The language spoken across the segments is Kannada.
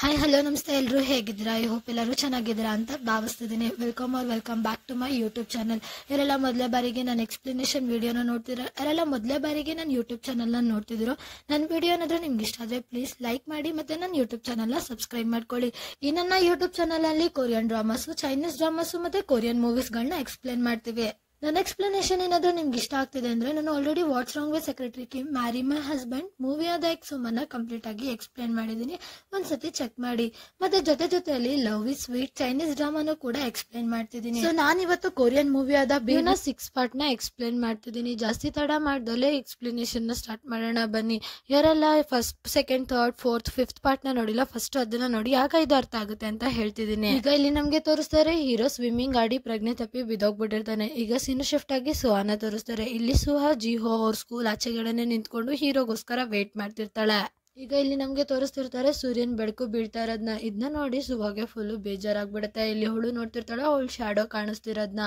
ಹಾಯ್ ಹಲೋ ನಮಸ್ತೆ ಎಲ್ಲರೂ ಹೇಗಿದ್ದೀರಾ? ಐ ಹೋಪ್ ಎಲ್ಲರೂ ಚೆನ್ನಾಗಿದ್ದೀರಾ ಅಂತ ಭಾವಿಸ್ತಿದ್ದೀನಿ. Welcome back to my YouTube channel. ಯಾರೆಲ್ಲ ಮೊದಲೇ ಬಾರಿಗೆ ನಾನು ಎಕ್ಸ್ಪ್ಲನೇಷನ್ ವಿಡಿಯೋನ ನೋಡ್ತಿರೋ, ಯಾರೆಲ್ಲ ಮೊದಲೇ ಬಾರಿಗೆ ನನ್ನ ಯೂಟ್ಯೂಬ್ ಚಾನಲ್ನ ನೋಡ್ತಿದ್ದೀರೋ, ನನ್ನ ವಿಡಿಯೋ ಏನಾದರೂ ನಿಮ್ಗೆ ಇಷ್ಟ ಆದರೆ ಪ್ಲೀಸ್ ಲೈಕ್ ಮಾಡಿ ಮತ್ತು ನನ್ನ ಯೂಟ್ಯೂಬ್ ಚಾನಲ್ನ ಸಬ್ಸ್ಕ್ರೈಬ್ ಮಾಡ್ಕೊಳ್ಳಿ. ಈ ನನ್ನ ಯೂಟ್ಯೂಬ್ ಚಾನಲಲ್ಲಿ ಕೊರಿಯನ್ ಡ್ರಾಮಾಸು, ಚೈನೀಸ್ ಡ್ರಾಮಾಸು ಮತ್ತು ಕೊರಿಯನ್ ಮೂವೀಸ್ಗಳನ್ನ ಎಕ್ಸ್ಪ್ಲೇನ್ ಮಾಡ್ತೀವಿ. ನನ್ನ ಎಕ್ಸ್ಪ್ಲನೇಷನ್ ಏನಾದರೂ ನಿಮ್ಗೆ ಇಷ್ಟ ಆಗ್ತಿದೆ ಅಂದರೆ ನಾನು already what's wrong with secretary Kim, marry my husband, movie ಆದ ಎಕ್ಸುಮನ್ನ ಕಂಪ್ಲೀಟ್ ಆಗಿ ಎಕ್ಸ್ಪ್ಲೇನ್ ಮಾಡಿದ್ದೀನಿ. ಒಂದ್ಸತಿ ಚೆಕ್ ಮಾಡಿ. ಮತ್ತೆ ಜೊತೆಯಲ್ಲಿ ಲವ್ ಇಸ್ ಸ್ವೀಟ್ ಚೈನೀಸ್ ಡ್ರಾಮಾನು ಕೂಡ ಎಕ್ಸ್ಪ್ಲೇನ್ ಮಾಡ್ತಿದ್ದೀನಿ. ಸೊ ನಾನು ಇವತ್ತು ಕೊರಿಯನ್ ಮೂವಿ ಆದ ಬಿನ 6 ಪಾರ್ಟ್ ನ ಎಕ್ಸ್ಪ್ಲೇನ್ ಮಾಡ್ತಿದ್ದೀನಿ. ಜಾಸ್ತಿ ತಡ ಮಾಡ್ದಲೆ ಎಕ್ಸ್ಪ್ಲನೇಷನ್ ನ ಸ್ಟಾರ್ಟ್ ಮಾಡೋಣ ಬನ್ನಿ. ಯಾರೆಲ್ಲ first, second, third, fourth, 5th part ನ ನೋಡಿಲ್ಲ, ಫಸ್ಟ್ ಅದನ್ನ ನೋಡಿ, ಯಾಕೆ ಇದು ಅರ್ಥ ಆಗುತ್ತೆ ಅಂತ ಹೇಳ್ತಿದ್ದೀನಿ. ಈಗ ಇಲ್ಲಿ ನಮ್ಗೆ ತೋರಿಸ್ತಾರೆ ಹೀರೋ ಸ್ವಿಮ್ಮಿಂಗ್ ಆಡಿ ಪ್ರಜ್ಞೆ ತಪ್ಪಿ ಬಿದ್ದೋಗ್ಬಿಟ್ಟಿರ್ತಾನೆ. ಈಗ ಸೀನು ಶಿಫ್ಟ್ ಆಗಿ ಸುಹಾನ ತೋರಿಸ್ತಾರೆ. ಇಲ್ಲಿ ಸುಹಾ ಜಿಹೋ ಅವ್ರ ಸ್ಕೂಲ್ ಆಚೆಗಡೆನೆ ನಿಂತ್ಕೊಂಡು ಹೀರೋಗೋಸ್ಕರ ವೇಟ್ ಮಾಡ್ತಿರ್ತಾಳೆ. ಈಗ ಇಲ್ಲಿ ನಮ್ಗೆ ತೋರಿಸ್ತಿರ್ತಾರೆ ಸೂರ್ಯನ್ ಬೆಳಕು ಬೀಳ್ತಾ ಇರೋದ್ನ. ಇದನ್ನ ನೋಡಿ ಸುಹಾಗೆ ಫುಲ್ ಬೇಜಾರಾಗ್ಬಿಡುತ್ತೆ. ಇಲ್ಲಿ ಅವಳು ನೋಡ್ತಿರ್ತಾಳೆ ಅವಳು ಶಾಡೋ ಕಾಣಿಸ್ತಿರೋದ್ನ.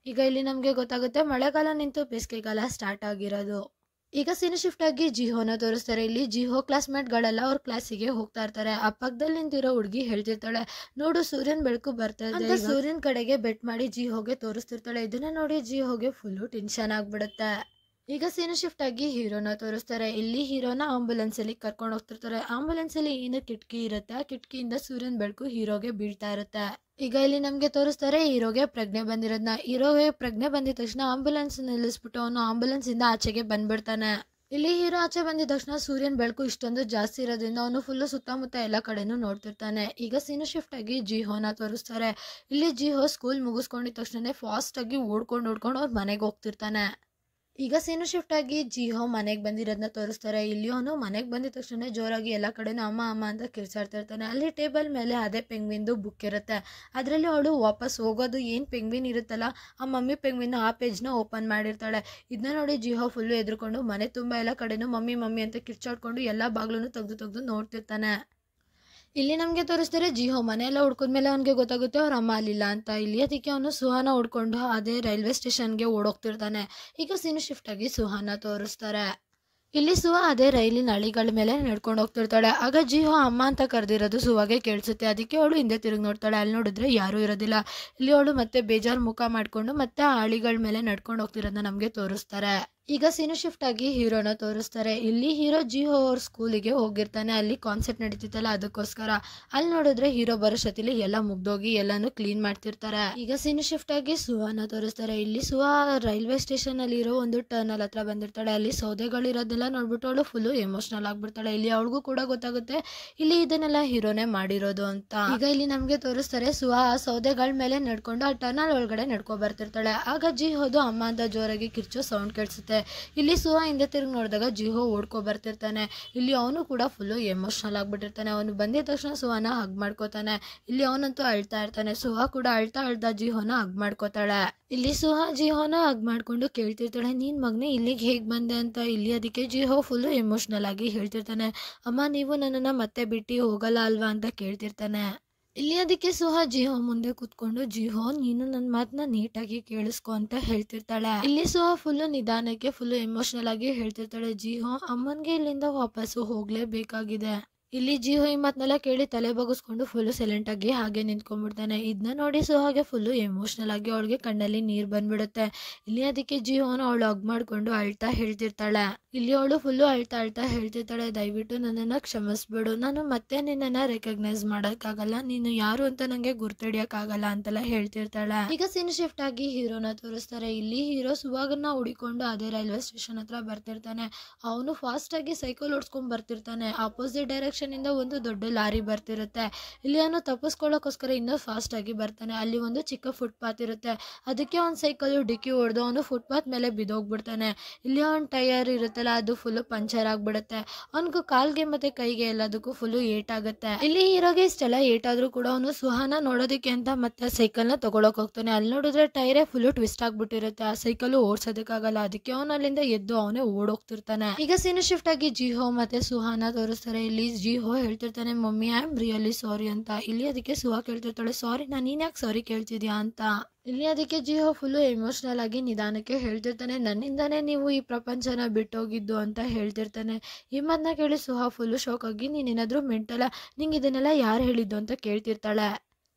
ಈಗ ಇಲ್ಲಿ ನಮ್ಗೆ ಗೊತ್ತಾಗುತ್ತೆ ಮಳೆಗಾಲ ನಿಂತು ಬೇಸಿಗೆಗಾಲ ಸ್ಟಾರ್ಟ್ ಆಗಿರೋದು. ಈಗ ಸೀನ್ ಶಿಫ್ಟ್ ಆಗಿ ಜಿಹೋನ ತೋರಿಸ್ತಾರೆ. ಇಲ್ಲಿ ಜಿಹೋ ಕ್ಲಾಸ್ಮೇಟ್ ಗಳೆಲ್ಲ ಅವ್ರ ಕ್ಲಾಸಿಗೆ ಹೋಗ್ತಾ ಇರ್ತಾರೆ. ಆ ಪಕ್ಕದಲ್ಲಿ ನಿಂತಿರೋ ಹುಡುಗಿ ಹೇಳ್ತಿರ್ತಾಳೆ, ನೋಡು ಸೂರ್ಯನ್ ಬೆಳಕು ಬರ್ತಾ ಇದೆ. ಸೂರ್ಯನ್ ಕಡೆಗೆ ಬೆಟ್ ಮಾಡಿ ಜಿಹೋಗೆ ತೋರಿಸ್ತಿರ್ತಾಳೆ. ಇದನ್ನ ನೋಡಿ ಜಿಹೋಗೆ ಫುಲ್ಲು ಟೆನ್ಷನ್ ಆಗ್ಬಿಡುತ್ತೆ. ಈಗ ಸೀನ್ ಶಿಫ್ಟ್ ಆಗಿ ಹೀರೋನ ತೋರಿಸ್ತಾರೆ. ಇಲ್ಲಿ ಹೀರೋನ ಆಂಬುಲೆನ್ಸ್ ಅಲ್ಲಿ ಕರ್ಕೊಂಡು ಹೋಗ್ತಿರ್ತಾರೆ. ಆಂಬುಲೆನ್ಸ್ ಅಲ್ಲಿ ಏನು ಕಿಟಕಿ ಇರುತ್ತೆ, ಆ ಕಿಟಕಿಯಿಂದ ಸೂರ್ಯನ್ ಬೆಳಕು ಹೀರೋಗೆ ಬೀಳ್ತಾ ಇರುತ್ತೆ. ಈಗ ಇಲ್ಲಿ ನಮ್ಗೆ ತೋರಿಸ್ತಾರೆ ಹೀರೋಗೆ ಪ್ರಜ್ಞೆ ಬಂದಿರೋದ್ನ. ಹೀರೋಗೆ ಪ್ರಜ್ಞೆ ಬಂದಿದ ತಕ್ಷಣ ಆಂಬುಲೆನ್ಸ್ ನಿಲ್ಲಿಸ್ಬಿಟ್ಟು ಅವನು ಆಂಬುಲೆನ್ಸ್ ಇಂದ ಆಚೆಗೆ ಬಂದ್ಬಿಡ್ತಾನೆ. ಇಲ್ಲಿ ಹೀರೋ ಆಚೆ ಬಂದಿದ ತಕ್ಷಣ ಸೂರ್ಯನ್ ಬೆಳಕು ಇಷ್ಟೊಂದು ಜಾಸ್ತಿ ಇರೋದ್ರಿಂದ ಅವನು ಫುಲ್ಲು ಸುತ್ತಮುತ್ತ ಎಲ್ಲ ಕಡೆನೂ ನೋಡ್ತಿರ್ತಾನೆ. ಈಗ ಸೀನು ಶಿಫ್ಟ್ ಆಗಿ ಜಿಹೋನ ತೋರಿಸ್ತಾರೆ. ಇಲ್ಲಿ ಜಿಹೋ ಸ್ಕೂಲ್ ಮುಗಿಸ್ಕೊಂಡಿದ ತಕ್ಷಣ ಫಾಸ್ಟ್ ಆಗಿ ಓಡ್ಕೊಂಡು ಅವ್ರ ಮನೆಗೆ ಹೋಗ್ತಿರ್ತಾನೆ. ಈಗ ಸೀನು ಶಿಫ್ಟ್ ಆಗಿ ಜಿಹೋ ಮನೆಗೆ ಬಂದಿರೋದನ್ನ ತೋರಿಸ್ತಾರೆ. ಇಲ್ಲಿ ಅವನು ಮನೆಗೆ ಬಂದಿದ ತಕ್ಷಣ ಜೋರಾಗಿ ಎಲ್ಲ ಕಡೆನೂ ಅಮ್ಮ ಅಮ್ಮ ಅಂತ ಕಿರ್ಚಾಡ್ತಿರ್ತಾನೆ. ಅಲ್ಲಿ ಟೇಬಲ್ ಮೇಲೆ ಅದೇ ಪೆಂಗ್ವಿನ್ದು ಬುಕ್ ಇರುತ್ತೆ. ಅದರಲ್ಲಿ ಅವಳು ವಾಪಸ್ ಹೋಗೋದು ಏನು ಪೆಂಗ್ವಿನ್ ಇರುತ್ತಲ್ಲ, ಆ ಮಮ್ಮಿ ಪೆಂಗ್ವಿನ್ ಆ ಪೇಜ್ನ ಓಪನ್ ಮಾಡಿರ್ತಾಳೆ. ಇದನ್ನ ನೋಡಿ ಜಿಹೋ ಫುಲ್ಲು ಎದ್ರುಕೊಂಡು ಮನೆ ತುಂಬ ಎಲ್ಲ ಕಡೆನೂ ಮಮ್ಮಿ ಮಮ್ಮಿ ಅಂತ ಕಿರ್ಚಾಡ್ಕೊಂಡು ಎಲ್ಲ ಬಾಗ್ಲೂ ತೆಗೆದು ನೋಡ್ತಿರ್ತಾನೆ. ಇಲ್ಲಿ ನಮಗೆ ತೋರಿಸ್ತಾರೆ ಜಿಹೋ ಮನೆಯೆಲ್ಲ ಹುಡ್ಕೊಂಡ್ಮೇಲೆ ಅವನಿಗೆ ಗೊತ್ತಾಗುತ್ತೆ ಅವ್ರ ಅಮ್ಮ ಅಲ್ಲಿಲ್ಲ ಅಂತ. ಇಲ್ಲಿ ಅದಕ್ಕೆ ಅವನು ಸುಹಾನ ಹುಡ್ಕೊಂಡು ಅದೇ ರೈಲ್ವೆ ಸ್ಟೇಷನ್ಗೆ ಓಡೋಗ್ತಿರ್ತಾನೆ. ಈಗ ಸೀನು ಶಿಫ್ಟ್ ಆಗಿ ಸುಹಾನ ತೋರಿಸ್ತಾರೆ. ಇಲ್ಲಿ ಸುಹಾ ಅದೇ ರೈಲಿನ ಹಳಿಗಳ ಮೇಲೆ ನಡ್ಕೊಂಡು ಹೋಗ್ತಿರ್ತಾಳೆ. ಆಗ ಜಿಹೋ ಅಮ್ಮ ಅಂತ ಕರೆದಿರೋದು ಸುಹಾಗೆ ಕೇಳಿಸುತ್ತೆ. ಅದಕ್ಕೆ ಅವಳು ಹಿಂದೆ ತಿರುಗಿ ನೋಡ್ತಾಳೆ. ಅಲ್ಲಿ ನೋಡಿದ್ರೆ ಯಾರೂ ಇರೋದಿಲ್ಲ. ಇಲ್ಲಿ ಅವಳು ಮತ್ತೆ ಬೇಜಾರು ಮುಖ ಮಾಡಿಕೊಂಡು ಮತ್ತೆ ಆ ಹಳಿಗಳ ಮೇಲೆ ನಡ್ಕೊಂಡು ಹೋಗ್ತಿರೋದನ್ನ ನಮಗೆ ತೋರಿಸ್ತಾರೆ. ಈಗ ಸೀನು ಶಿಫ್ಟ್ ಆಗಿ ಹೀರೋನ ತೋರಿಸ್ತಾರೆ. ಇಲ್ಲಿ ಹೀರೋ ಜಿಹೋ ಅವ್ರ ಸ್ಕೂಲಿಗೆ ಹೋಗಿರ್ತಾನೆ. ಅಲ್ಲಿ ಕಾನ್ಸರ್ಟ್ ನಡೀತಿತ್ತಲ್ಲ ಅದಕ್ಕೋಸ್ಕರ. ಅಲ್ಲಿ ನೋಡಿದ್ರೆ ಹೀರೋ ಬರೋಷ್ಟೊತ್ತಿಲಿ ಎಲ್ಲ ಮುಗ್ದೋಗಿ ಎಲ್ಲಾನು ಕ್ಲೀನ್ ಮಾಡ್ತಿರ್ತಾರೆ. ಈಗ ಸೀನು ಶಿಫ್ಟ್ ಆಗಿ ಸುಹಾನ ತೋರಿಸ್ತಾರೆ. ಇಲ್ಲಿ ಸುಹಾ ರೈಲ್ವೆ ಸ್ಟೇಷನ್ ಅಲ್ಲಿ ಇರೋ ಒಂದು ಟರ್ನಲ್ ಹತ್ರ ಬಂದಿರ್ತಾಳೆ. ಅಲ್ಲಿ ಸೌದೆಗಳಿರೋದೆಲ್ಲ ನೋಡ್ಬಿಟ್ಟು ಅವಳು ಫುಲ್ಲು ಎಮೋಷನಲ್ ಆಗ್ಬಿಡ್ತಾಳೆ. ಇಲ್ಲಿ ಅವಳಿಗೂ ಕೂಡ ಗೊತ್ತಾಗುತ್ತೆ ಇಲ್ಲಿ ಇದನ್ನೆಲ್ಲ ಹೀರೋನೇ ಮಾಡಿರೋದು ಅಂತ. ಈಗ ಇಲ್ಲಿ ನಮ್ಗೆ ತೋರಿಸ್ತಾರೆ ಸುಹಾ ಆ ಸೌದೆಗಳ ಮೇಲೆ ನಡ್ಕೊಂಡು ಆ ಟರ್ನಲ್ ಒಳಗಡೆ ನಡ್ಕೊ ಬರ್ತಿರ್ತಾಳೆ. ಆಗ ಜಿಹೋದು ಅಮ್ಮ ಅಂತ ಜೋರಾಗಿ ಕಿರ್ಚೋ ಸೌಂಡ್ ಕೇಳಿಸುತ್ತೆ. ಇಲ್ಲಿ ಸುಹಾ ಹಿಂದೆ ತಿರುಗಿ ನೋಡಿದಾಗ ಜಿಹೋ ಓಡ್ಕೊ ಬರ್ತಿರ್ತಾನೆ. ಇಲ್ಲಿ ಅವನು ಕೂಡ ಫುಲ್ಲು ಎಮೋಷನಲ್ ಆಗ್ಬಿಟ್ಟಿರ್ತಾನೆ. ಅವನು ಬಂದಿದ ತಕ್ಷಣ ಸುಹಾನ ಹಗ್ ಮಾಡ್ಕೋತಾನೆ. ಇಲ್ಲಿ ಅವನಂತೂ ಅಳ್ತಾ ಇರ್ತಾನೆ. ಸುಹಾ ಕೂಡ ಅಳ್ತಾ ಜಿಹೋನ ಹಗ್ ಮಾಡ್ಕೋತಾಳೆ. ಇಲ್ಲಿ ಸುಹಾ ಜಿಹೋನ ಹಗ್ ಮಾಡ್ಕೊಂಡು ಕೇಳ್ತಿರ್ತಾಳೆ, ನೀನ್ ಮಗನೇ ಇಲ್ಲಿಗೆ ಹೇಗ್ ಬಂದೆ ಅಂತ. ಇಲ್ಲಿ ಅದಕ್ಕೆ ಜಿಹೋ ಫುಲ್ಲು ಎಮೋಷನಲ್ ಆಗಿ ಹೇಳ್ತಿರ್ತಾನೆ, ಅಮ್ಮ ನೀವು ನನ್ನನ್ನ ಮತ್ತೆ ಬಿಟ್ಟು ಹೋಗಲ್ಲ ಅಲ್ವಾ ಅಂತ ಕೇಳ್ತಿರ್ತಾನೆ. ಇಲ್ಲಿ ಅದಕ್ಕೆ ಸುಹಾ ಜಿಹೋ ಮುಂದೆ ಕೂತ್ಕೊಂಡು, ಜಿಹೋ ನೀನು ನನ್ನ ಮಾತನ್ನ ನೀಟಾಗಿ ಕೇಳಿಸ್ಕೊ ಅಂತ ಹೇಳ್ತಿರ್ತಾಳೆ. ಇಲ್ಲಿ ಸುಹಾ ಫುಲ್ಲು ನಿಧಾನಕ್ಕೆ ಫುಲ್ಲು ಎಮೋಷನಲ್ ಆಗಿ ಹೇಳ್ತಿರ್ತಾಳೆ, ಜಿಹೋ ಅಮ್ಮನ್ಗೆ ಇಲ್ಲಿಂದ ವಾಪಸ್ಸು ಹೋಗ್ಲೇಬೇಕಾಗಿದೆ. ಇಲ್ಲಿ ಜಿಹೋ ಈ ಮಾತನ್ನೆಲ್ಲ ಕೇಳಿ ತಲೆ ಬಗ್ಗಿಸ್ಕೊಂಡು ಫುಲ್ಲು ಸೈಲೆಂಟ್ ಆಗಿ ಹಾಗೆ ನಿಂತ್ಕೊಂಡ್ಬಿಡ್ತಾನೆ. ಇದನ್ನ ನೋಡಿ ಸುಹಾಗೆ ಫುಲ್ಲು ಎಮೋಷನಲ್ ಆಗಿ ಅವಳಿಗೆ ಕಣ್ಣಲ್ಲಿ ನೀರು ಬಂದ್ಬಿಡುತ್ತೆ. ಇಲ್ಲಿ ಅದಕ್ಕೆ ಜಿಹೋನ ಅವಳು ಹಗ್ ಮಾಡ್ಕೊಂಡು ಅಳ್ತಾ ಹೇಳ್ತಿರ್ತಾಳೆ. ಇಲ್ಲಿ ಅವಳು ಫುಲ್ಲು ಅಳ್ತಾ ಹೇಳ್ತಿರ್ತಾಳೆ, ದಯವಿಟ್ಟು ನನ್ನನ್ನು ಕ್ಷಮಿಸ್ಬಿಡು, ನಾನು ಮತ್ತೆ ನಿನ್ನನ್ನು ರೆಕಗ್ನೈಸ್ ಮಾಡೋಕ್ಕಾಗಲ್ಲ, ನೀನು ಯಾರು ಅಂತ ನನಗೆ ಗುರ್ತಿಡಿಯೋಕ್ಕಾಗಲ್ಲ ಅಂತೆಲ್ಲ ಹೇಳ್ತಿರ್ತಾಳೆ. ಈಗ ಸೀನ್ ಶಿಫ್ಟ್ ಆಗಿ ಹೀರೋನ ತೋರಿಸ್ತಾರೆ. ಇಲ್ಲಿ ಹೀರೋ ಸುಹಾಗನ್ನ ಹುಡಿಕೊಂಡು ಅದೇ ರೈಲ್ವೆ ಸ್ಟೇಷನ್ ಹತ್ರ ಬರ್ತಿರ್ತಾನೆ. ಅವನು ಫಾಸ್ಟ್ ಆಗಿ ಸೈಕಲ್ ಓಡಿಸ್ಕೊಂಡ್ ಬರ್ತಿರ್ತಾನೆ. ಆಪೋಸಿಟ್ ಡೈರೆಕ್ಷನ್ ಇಂದ ಒಂದು ದೊಡ್ಡ ಲಾರಿ ಬರ್ತಿರುತ್ತೆ. ಇಲ್ಲಿ ಅವನು ತಪ್ಪಿಸ್ಕೊಳ್ಳೋಕೋಸ್ಕರ ಇನ್ನೂ ಫಾಸ್ಟ್ ಆಗಿ ಬರ್ತಾನೆ. ಅಲ್ಲಿ ಒಂದು ಚಿಕ್ಕ ಫುಟ್ಪಾತ್ ಇರುತ್ತೆ. ಅದಕ್ಕೆ ಅವನ ಸೈಕಲ್ ಡಿಕ್ಕಿ ಹೊಡೆದು ಅವನು ಫುಟ್ಪಾತ್ ಮೇಲೆ ಬಿದ್ದೋಗ್ಬಿಡ್ತಾನೆ. ಇಲ್ಲಿ ಅವನ ಟೈರ್ ಇರುತ್ತಲ್ಲ ಅದು ಫುಲ್ಲು ಪಂಚರ್ ಆಗ್ಬಿಡುತ್ತೆ. ಅವನಿಗೂ ಕಾಲ್ಗೆ ಮತ್ತೆ ಕೈಗೆ ಎಲ್ಲದಕ್ಕೂ ಫುಲ್ಲು ಏಟಾಗುತ್ತೆ. ಇಲ್ಲಿ ಹೀರೋಗೆ ಇಷ್ಟೆಲ್ಲ ಏಟಾದ್ರೂ ಕೂಡ ಅವನು ಸುಹಾನ ನೋಡೋದಕ್ಕೆ ಅಂತ ಮತ್ತೆ ಸೈಕಲ್ ನ ತಗೊಳಕ್ ಹೋಗ್ತಾನೆ. ಅಲ್ಲಿ ನೋಡಿದ್ರೆ ಟೈರೇ ಫುಲ್ಲು ಟ್ವಿಸ್ಟ್ ಆಗ್ಬಿಟ್ಟಿರುತ್ತೆ. ಆ ಸೈಕಲ್ ಓಡ್ಸೋದಕ್ಕಾಗಲ್ಲ. ಅದಕ್ಕೆ ಅವನು ಅಲ್ಲಿಂದ ಎದ್ದು ಅವನೇ ಓಡೋಗ್ತಿರ್ತಾನೆ. ಈಗ ಸೀನ್ ಶಿಫ್ಟ್ ಆಗಿ ಜಿಹೋ ಮತ್ತೆ ಸುಹಾನ ತೋರಿಸ್ತಾರೆ. ಇಲ್ಲಿ ಜಿಹೋ ಹೇಳ್ತಿರ್ತಾನೆ, mummy I am really sorry ಅಂತ. ಇಲ್ಲಿ ಅದಕ್ಕೆ ಸುಹಾ ಕೇಳ್ತಿರ್ತಾಳೆ, ಸಾರಿ ನೀನ್ ಯಾಕೆ ಸಾರಿ ಕೇಳ್ತಿದ್ಯಾ ಅಂತ. ಇಲ್ಲಿ ಅದಕ್ಕೆ ಜಿಹೋ ಫುಲ್ಲು ಎಮೋಷ್ನಲ್ ಆಗಿ ನಿಧಾನಕ್ಕೆ ಹೇಳ್ತಿರ್ತಾನೆ, ನನ್ನಿಂದಾನೇ ನೀವು ಈ ಪ್ರಪಂಚನ ಬಿಟ್ಟೋಗಿದ್ದು ಅಂತ ಹೇಳ್ತಿರ್ತಾನೆ. ಈ ಮಾತನ್ನ ಕೇಳಿ ಸುಹಾ ಫುಲ್ಲು ಶಾಕ್ ಆಗಿ, ನೀನೇನಾದರೂ ಮೆಂಟಲ, ನಿಂಗೆ ಇದನ್ನೆಲ್ಲ ಯಾರು ಹೇಳಿದ್ದು ಅಂತ ಕೇಳ್ತಿರ್ತಾಳೆ.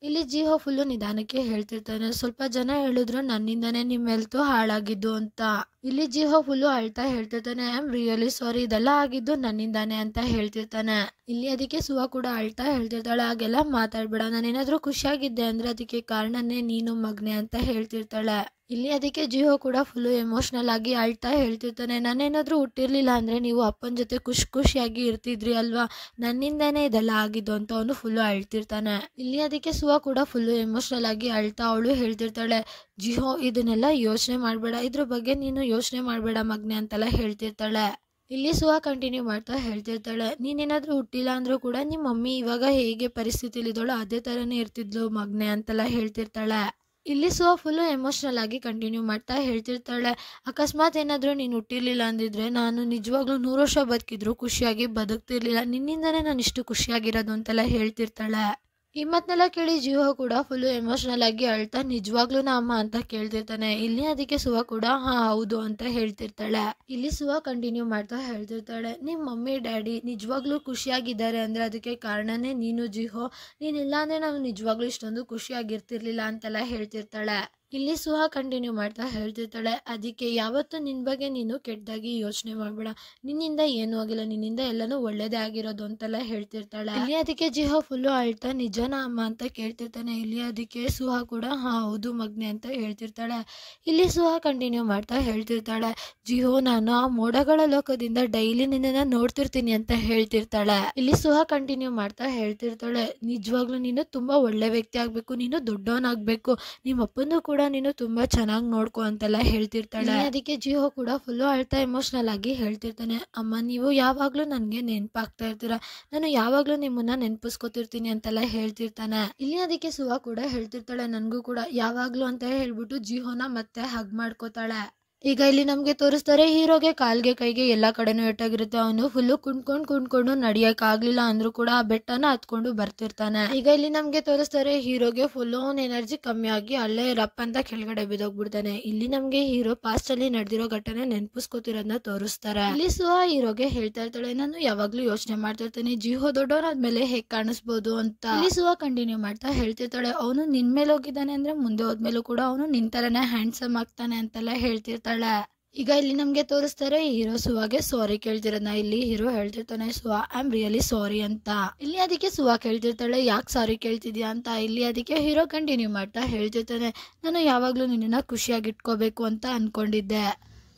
ಇಲ್ಲಿ ಜಿಹೋ ಫುಲ್ಲು ನಿಧಾನಕ್ಕೆ ಹೇಳ್ತಿರ್ತಾನೆ, ಸ್ವಲ್ಪ ಜನ ಹೇಳಿದ್ರು ನನ್ನಿಂದಾನೇ ನಿಮ್ಮ ಹೆಲ್ತು ಹಾಳಾಗಿದ್ದು ಅಂತ. ಇಲ್ಲಿ ಜಿಹೋ ಫುಲ್ಲು ಅಳ್ತಾ ಹೇಳ್ತಿರ್ತಾನೆ, ಐ ಆಮ್ ರಿಯಲಿ ಸಾರಿ, ಇದೆಲ್ಲ ಆಗಿದ್ದು ನನ್ನಿಂದಾನೆ ಅಂತ ಹೇಳ್ತಿರ್ತಾನೆ. ಇಲ್ಲಿ ಅದಕ್ಕೆ ಸುಹಾ ಕೂಡ ಅಳ್ತಾ ಹೇಳ್ತಿರ್ತಾಳೆ, ಹಾಗೆಲ್ಲ ಮಾತಾಡ್ಬೇಡ, ನಾನೇನಾದ್ರೂ ಖುಷಿಯಾಗಿದ್ದೆ ಅಂದ್ರೆ ಅದಕ್ಕೆ ಕಾರಣನೇ ನೀನು ಮಗ್ನೆ ಅಂತ ಹೇಳ್ತಿರ್ತಾಳೆ. ಇಲ್ಲಿ ಅದಕ್ಕೆ ಜಿಹೋ ಕೂಡ ಫುಲ್ಲು ಎಮೋಷ್ನಲ್ ಆಗಿ ಅಳ್ತಾ ಹೇಳ್ತಿರ್ತಾನೆ, ನಾನೇನಾದ್ರೂ ಹುಟ್ಟಿರ್ಲಿಲ್ಲ ಅಂದ್ರೆ ನೀವು ಅಪ್ಪನ ಜೊತೆ ಖುಷಿಯಾಗಿ ಇರ್ತಿದ್ರಿ ಅಲ್ವಾ, ನನ್ನಿಂದಾನೇ ಇದೆಲ್ಲ ಆಗಿದ್ದು ಅಂತ ಅವನು ಫುಲ್ಲು ಅಳ್ತಿರ್ತಾನೆ. ಇಲ್ಲಿ ಅದಕ್ಕೆ ಸುಹಾ ಕೂಡ ಫುಲ್ಲು ಎಮೋಷ್ನಲ್ ಆಗಿ ಅಳ್ತಾ ಅವಳು ಹೇಳ್ತಿರ್ತಾಳೆ, ಜಿಹೋ ಇದನ್ನೆಲ್ಲ ಯೋಚನೆ ಮಾಡಬೇಡ, ಇದ್ರ ಬಗ್ಗೆ ನೀನು ಯೋಚನೆ ಮಾಡಬೇಡ ಮಗ್ನೆ ಅಂತೆಲ್ಲ ಹೇಳ್ತಿರ್ತಾಳೆ. ಇಲ್ಲಿ ಸುಹಾ ಕಂಟಿನ್ಯೂ ಮಾಡ್ತಾ ಹೇಳ್ತಿರ್ತಾಳೆ, ನೀನೇನಾದ್ರೂ ಹುಟ್ಟಿಲ್ಲ ಅಂದ್ರೂ ಕೂಡ ನಿಮ್ಮ ಮಮ್ಮಿ ಇವಾಗ ಹೇಗೆ ಪರಿಸ್ಥಿತಿಲಿದ್ದಳು ಅದೇ ಥರನೇ ಇರ್ತಿದ್ಲು ಮಗ್ನೆ ಅಂತೆಲ್ಲ ಹೇಳ್ತಿರ್ತಾಳೆ. ಇಲ್ಲಿ ಸುಹಾ ಫುಲ್ಲು ಎಮೋಷ್ನಲ್ ಆಗಿ ಕಂಟಿನ್ಯೂ ಮಾಡ್ತಾ ಹೇಳ್ತಿರ್ತಾಳೆ, ಅಕಸ್ಮಾತ್ ಏನಾದರೂ ನೀನು ಹುಟ್ಟಿರ್ಲಿಲ್ಲ ಅಂದಿದ್ರೆ ನಾನು ನಿಜವಾಗ್ಲೂ 100 ವರ್ಷ ಬದುಕಿದ್ರು ಖುಷಿಯಾಗಿ ಬದುಕ್ತಿರ್ಲಿಲ್ಲ, ನಿನ್ನಿಂದನೇ ನಾನು ಇಷ್ಟು ಖುಷಿಯಾಗಿರೋದು ಅಂತೆಲ್ಲ ಹೇಳ್ತಿರ್ತಾಳೆ. ಈ ಮಾತನ್ನೆಲ್ಲ ಕೇಳಿ ಜಿಹೋ ಕೂಡ ಫುಲ್ಲು ಎಮೋಷ್ನಲ್ ಆಗಿ ಅಳ್ತಾ, ನಿಜವಾಗ್ಲೂ ಅಮ್ಮ ಅಂತ ಕೇಳ್ತಿರ್ತಾನೆ. ಇಲ್ಲಿ ಅದಕ್ಕೆ ಸುಹಾ ಕೂಡ ಹಾ ಹೌದು ಅಂತ ಹೇಳ್ತಿರ್ತಾಳೆ. ಇಲ್ಲಿ ಸುಹಾ ಕಂಟಿನ್ಯೂ ಮಾಡ್ತಾ ಹೇಳ್ತಿರ್ತಾಳೆ, ನಿಮ್ಮ ಮಮ್ಮಿ ಡ್ಯಾಡಿ ನಿಜವಾಗ್ಲೂ ಖುಷಿಯಾಗಿದ್ದಾರೆ ಅಂದ್ರೆ ಅದಕ್ಕೆ ಕಾರಣನೇ ನೀನು ಜಿಹೋ, ನೀನಿಲ್ಲ ಅಂದ್ರೆ ನಾವು ನಿಜವಾಗ್ಲೂ ಇಷ್ಟೊಂದು ಖುಷಿಯಾಗಿರ್ತಿರ್ಲಿಲ್ಲ ಅಂತೆಲ್ಲ ಹೇಳ್ತಿರ್ತಾಳೆ. ಇಲ್ಲಿ ಸುಹಾ ಕಂಟಿನ್ಯೂ ಮಾಡ್ತಾ ಹೇಳ್ತಿರ್ತಾಳೆ, ಅದಕ್ಕೆ ಯಾವತ್ತೂ ನಿನ್ನ ಬಗ್ಗೆ ನೀನು ಕೆಟ್ಟದಾಗಿ ಯೋಚನೆ ಮಾಡಬೇಡ, ನಿನ್ನಿಂದ ಏನೂ ಆಗಿಲ್ಲ, ನಿನ್ನಿಂದ ಎಲ್ಲನೂ ಒಳ್ಳೇದೇ ಆಗಿರೋದು ಅಂತೆಲ್ಲ ಹೇಳ್ತಿರ್ತಾಳೆ. ಇಲ್ಲಿ ಅದಕ್ಕೆ ಜಿಹೋ ಫುಲ್ಲು ಅಳ್ತಾ ನಿಜನ ಅಮ್ಮ ಅಂತ ಕೇಳ್ತಿರ್ತಾನೆ. ಇಲ್ಲಿ ಅದಕ್ಕೆ ಸುಹಾ ಕೂಡ ಹಾ ಹೌದು ಮಗ್ನೆ ಅಂತ ಹೇಳ್ತಿರ್ತಾಳೆ. ಇಲ್ಲಿ ಸುಹಾ ಕಂಟಿನ್ಯೂ ಮಾಡ್ತಾ ಹೇಳ್ತಿರ್ತಾಳೆ, ಜಿಹೋ ನಾನು ಆ ಮೋಡಗಳ ಲೋಕದಿಂದ ಡೈಲಿ ನಿನ್ನನ್ನು ನೋಡ್ತಿರ್ತೀನಿ ಅಂತ ಹೇಳ್ತಿರ್ತಾಳೆ. ಇಲ್ಲಿ ಸುಹಾ ಕಂಟಿನ್ಯೂ ಮಾಡ್ತಾ ಹೇಳ್ತಿರ್ತಾಳೆ, ನಿಜವಾಗ್ಲೂ ನೀನು ತುಂಬಾ ಒಳ್ಳೆ ವ್ಯಕ್ತಿ ಆಗ್ಬೇಕು, ನೀನು ದೊಡ್ಡವನಾಗ್ಬೇಕು, ನಿಮ್ಮ ಅಪ್ಪಂದು ಕೂಡ ನೀನು ತುಂಬಾ ಚೆನ್ನಾಗಿ ನೋಡ್ಕೊ ಅಂತೆಲ್ಲ ಹೇಳ್ತಿರ್ತಾಳೆ. ಅದಕ್ಕೆ ಜಿಹೋ ಕೂಡ ಫುಲ್ಲು ಅಳ್ತಾ ಎಮೋಷ್ನಲ್ ಆಗಿ ಹೇಳ್ತಿರ್ತಾನೆ, ಅಮ್ಮ ನೀವು ಯಾವಾಗ್ಲೂ ನನ್ಗೆ ನೆನಪಾಗ್ತಾ ಇರ್ತೀರಾ, ನಾನು ಯಾವಾಗ್ಲೂ ನಿಮ್ಮನ್ನ ನೆನಪಿಸ್ಕೊತಿರ್ತೀನಿ ಅಂತೆಲ್ಲ ಹೇಳ್ತಿರ್ತಾನೆ. ಇಲ್ಲಿ ಅದಕ್ಕೆ ಸುಹಾ ಕೂಡ ಹೇಳ್ತಿರ್ತಾಳೆ, ನನ್ಗೂ ಕೂಡ ಯಾವಾಗ್ಲೂ ಅಂತ ಹೇಳ್ಬಿಟ್ಟು ಜಿಹೋನ ಮತ್ತೆ ಹಗ್ ಮಾಡ್ಕೋತಾಳೆ. ಈಗ ಇಲ್ಲಿ ನಮಗೆ ತೋರಿಸ್ತಾರೆ, ಹೀರೋಗೆ ಕಾಲ್ಗೆ ಕೈಗೆ ಎಲ್ಲ ಕಡೆನೂ ಏಟಾಗಿರುತ್ತೆ, ಅವನು ಫುಲ್ಲು ಕುಣ್ಕೊಂಡು ನಡಿಯಕ್ ಆಗ್ಲಿಲ್ಲ ಅಂದ್ರೂ ಕೂಡ ಆ ಬೆಟ್ಟನ ಹತ್ಕೊಂಡು ಬರ್ತಿರ್ತಾನೆ. ಈಗ ಇಲ್ಲಿ ನಮ್ಗೆ ತೋರಿಸ್ತಾರೆ, ಹೀರೋಗೆ ಫುಲ್ಲು ಅವನ ಎನರ್ಜಿ ಕಮ್ಮಿ ಆಗಿ ಅಲ್ಲೇ ರಪ್ ಅಂತ ಕೆಳಗಡೆ ಬಿದ್ದೋಗ್ಬಿಡ್ತಾನೆ. ಇಲ್ಲಿ ನಮ್ಗೆ ಹೀರೋ ಪಾಸ್ಟ್ ಅಲ್ಲಿ ನಡೆದಿರೋ ಘಟನೆ ನೆನಪಿಸ್ಕೋತಿರೋದನ್ನ ತೋರಿಸ್ತಾರೆ. ಇಲ್ಲಿ ಸುಹಾ ಹೀರೋಗೆ ಹೇಳ್ತಾ ಇರ್ತಾಳೆ, ನಾನು ಯಾವಾಗ್ಲೂ ಯೋಚನೆ ಮಾಡ್ತಿರ್ತೀನಿ ಜಿಹೋ ದೊಡ್ಡವನಾದ್ಮೇಲೆ ಹೇಗ್ ಕಾಣಿಸ್ಬೋದು ಅಂತ. ಇಲ್ಲಿ ಸುಹಾ ಕಂಟಿನ್ಯೂ ಮಾಡ್ತಾ ಹೇಳ್ತಿರ್ತಾಳೆ, ಅವನು ನಿನ್ ಮೇಲೆ ಹೋಗಿದ್ದಾನೆ ಅಂದ್ರೆ ಮುಂದೆ ಹೋದ್ಮೇಲೂ ಕೂಡ ಅವನು ನಿನ್ ತರನೇ ಹ್ಯಾಂಡ್ಸಮ್ ಆಗ್ತಾನೆ ಅಂತೆಲ್ಲ ಹೇಳ್ತಿರ್ತಾಳೆ. ಈಗ ಇಲ್ಲಿ ನಮ್ಗೆ ತೋರಿಸ್ತಾರೆ, ಹೀರೋ ಸುಹಾಗೆ ಸಾರಿ ಕೇಳ್ತಿರೋದನ್ನ. ಇಲ್ಲಿ ಹೀರೋ ಹೇಳ್ತಿರ್ತಾನೆ, Suha I am really sorry ಅಂತ. ಇಲ್ಲಿ ಅದಕ್ಕೆ ಸುಹಾ ಕೇಳ್ತಿರ್ತಾಳೆ, ಯಾಕೆ ಸಾರಿ ಕೇಳ್ತಿದ್ಯಾ ಅಂತ. ಇಲ್ಲಿ ಅದಕ್ಕೆ ಹೀರೋ ಕಂಟಿನ್ಯೂ ಮಾಡ್ತಾ ಹೇಳ್ತಿರ್ತಾನೆ, ನಾನು ಯಾವಾಗ್ಲೂ ನಿನ್ನನ್ನ ಖುಷಿಯಾಗಿ ಇಟ್ಕೋಬೇಕು ಅಂತ ಅನ್ಕೊಂಡಿದ್ದೆ.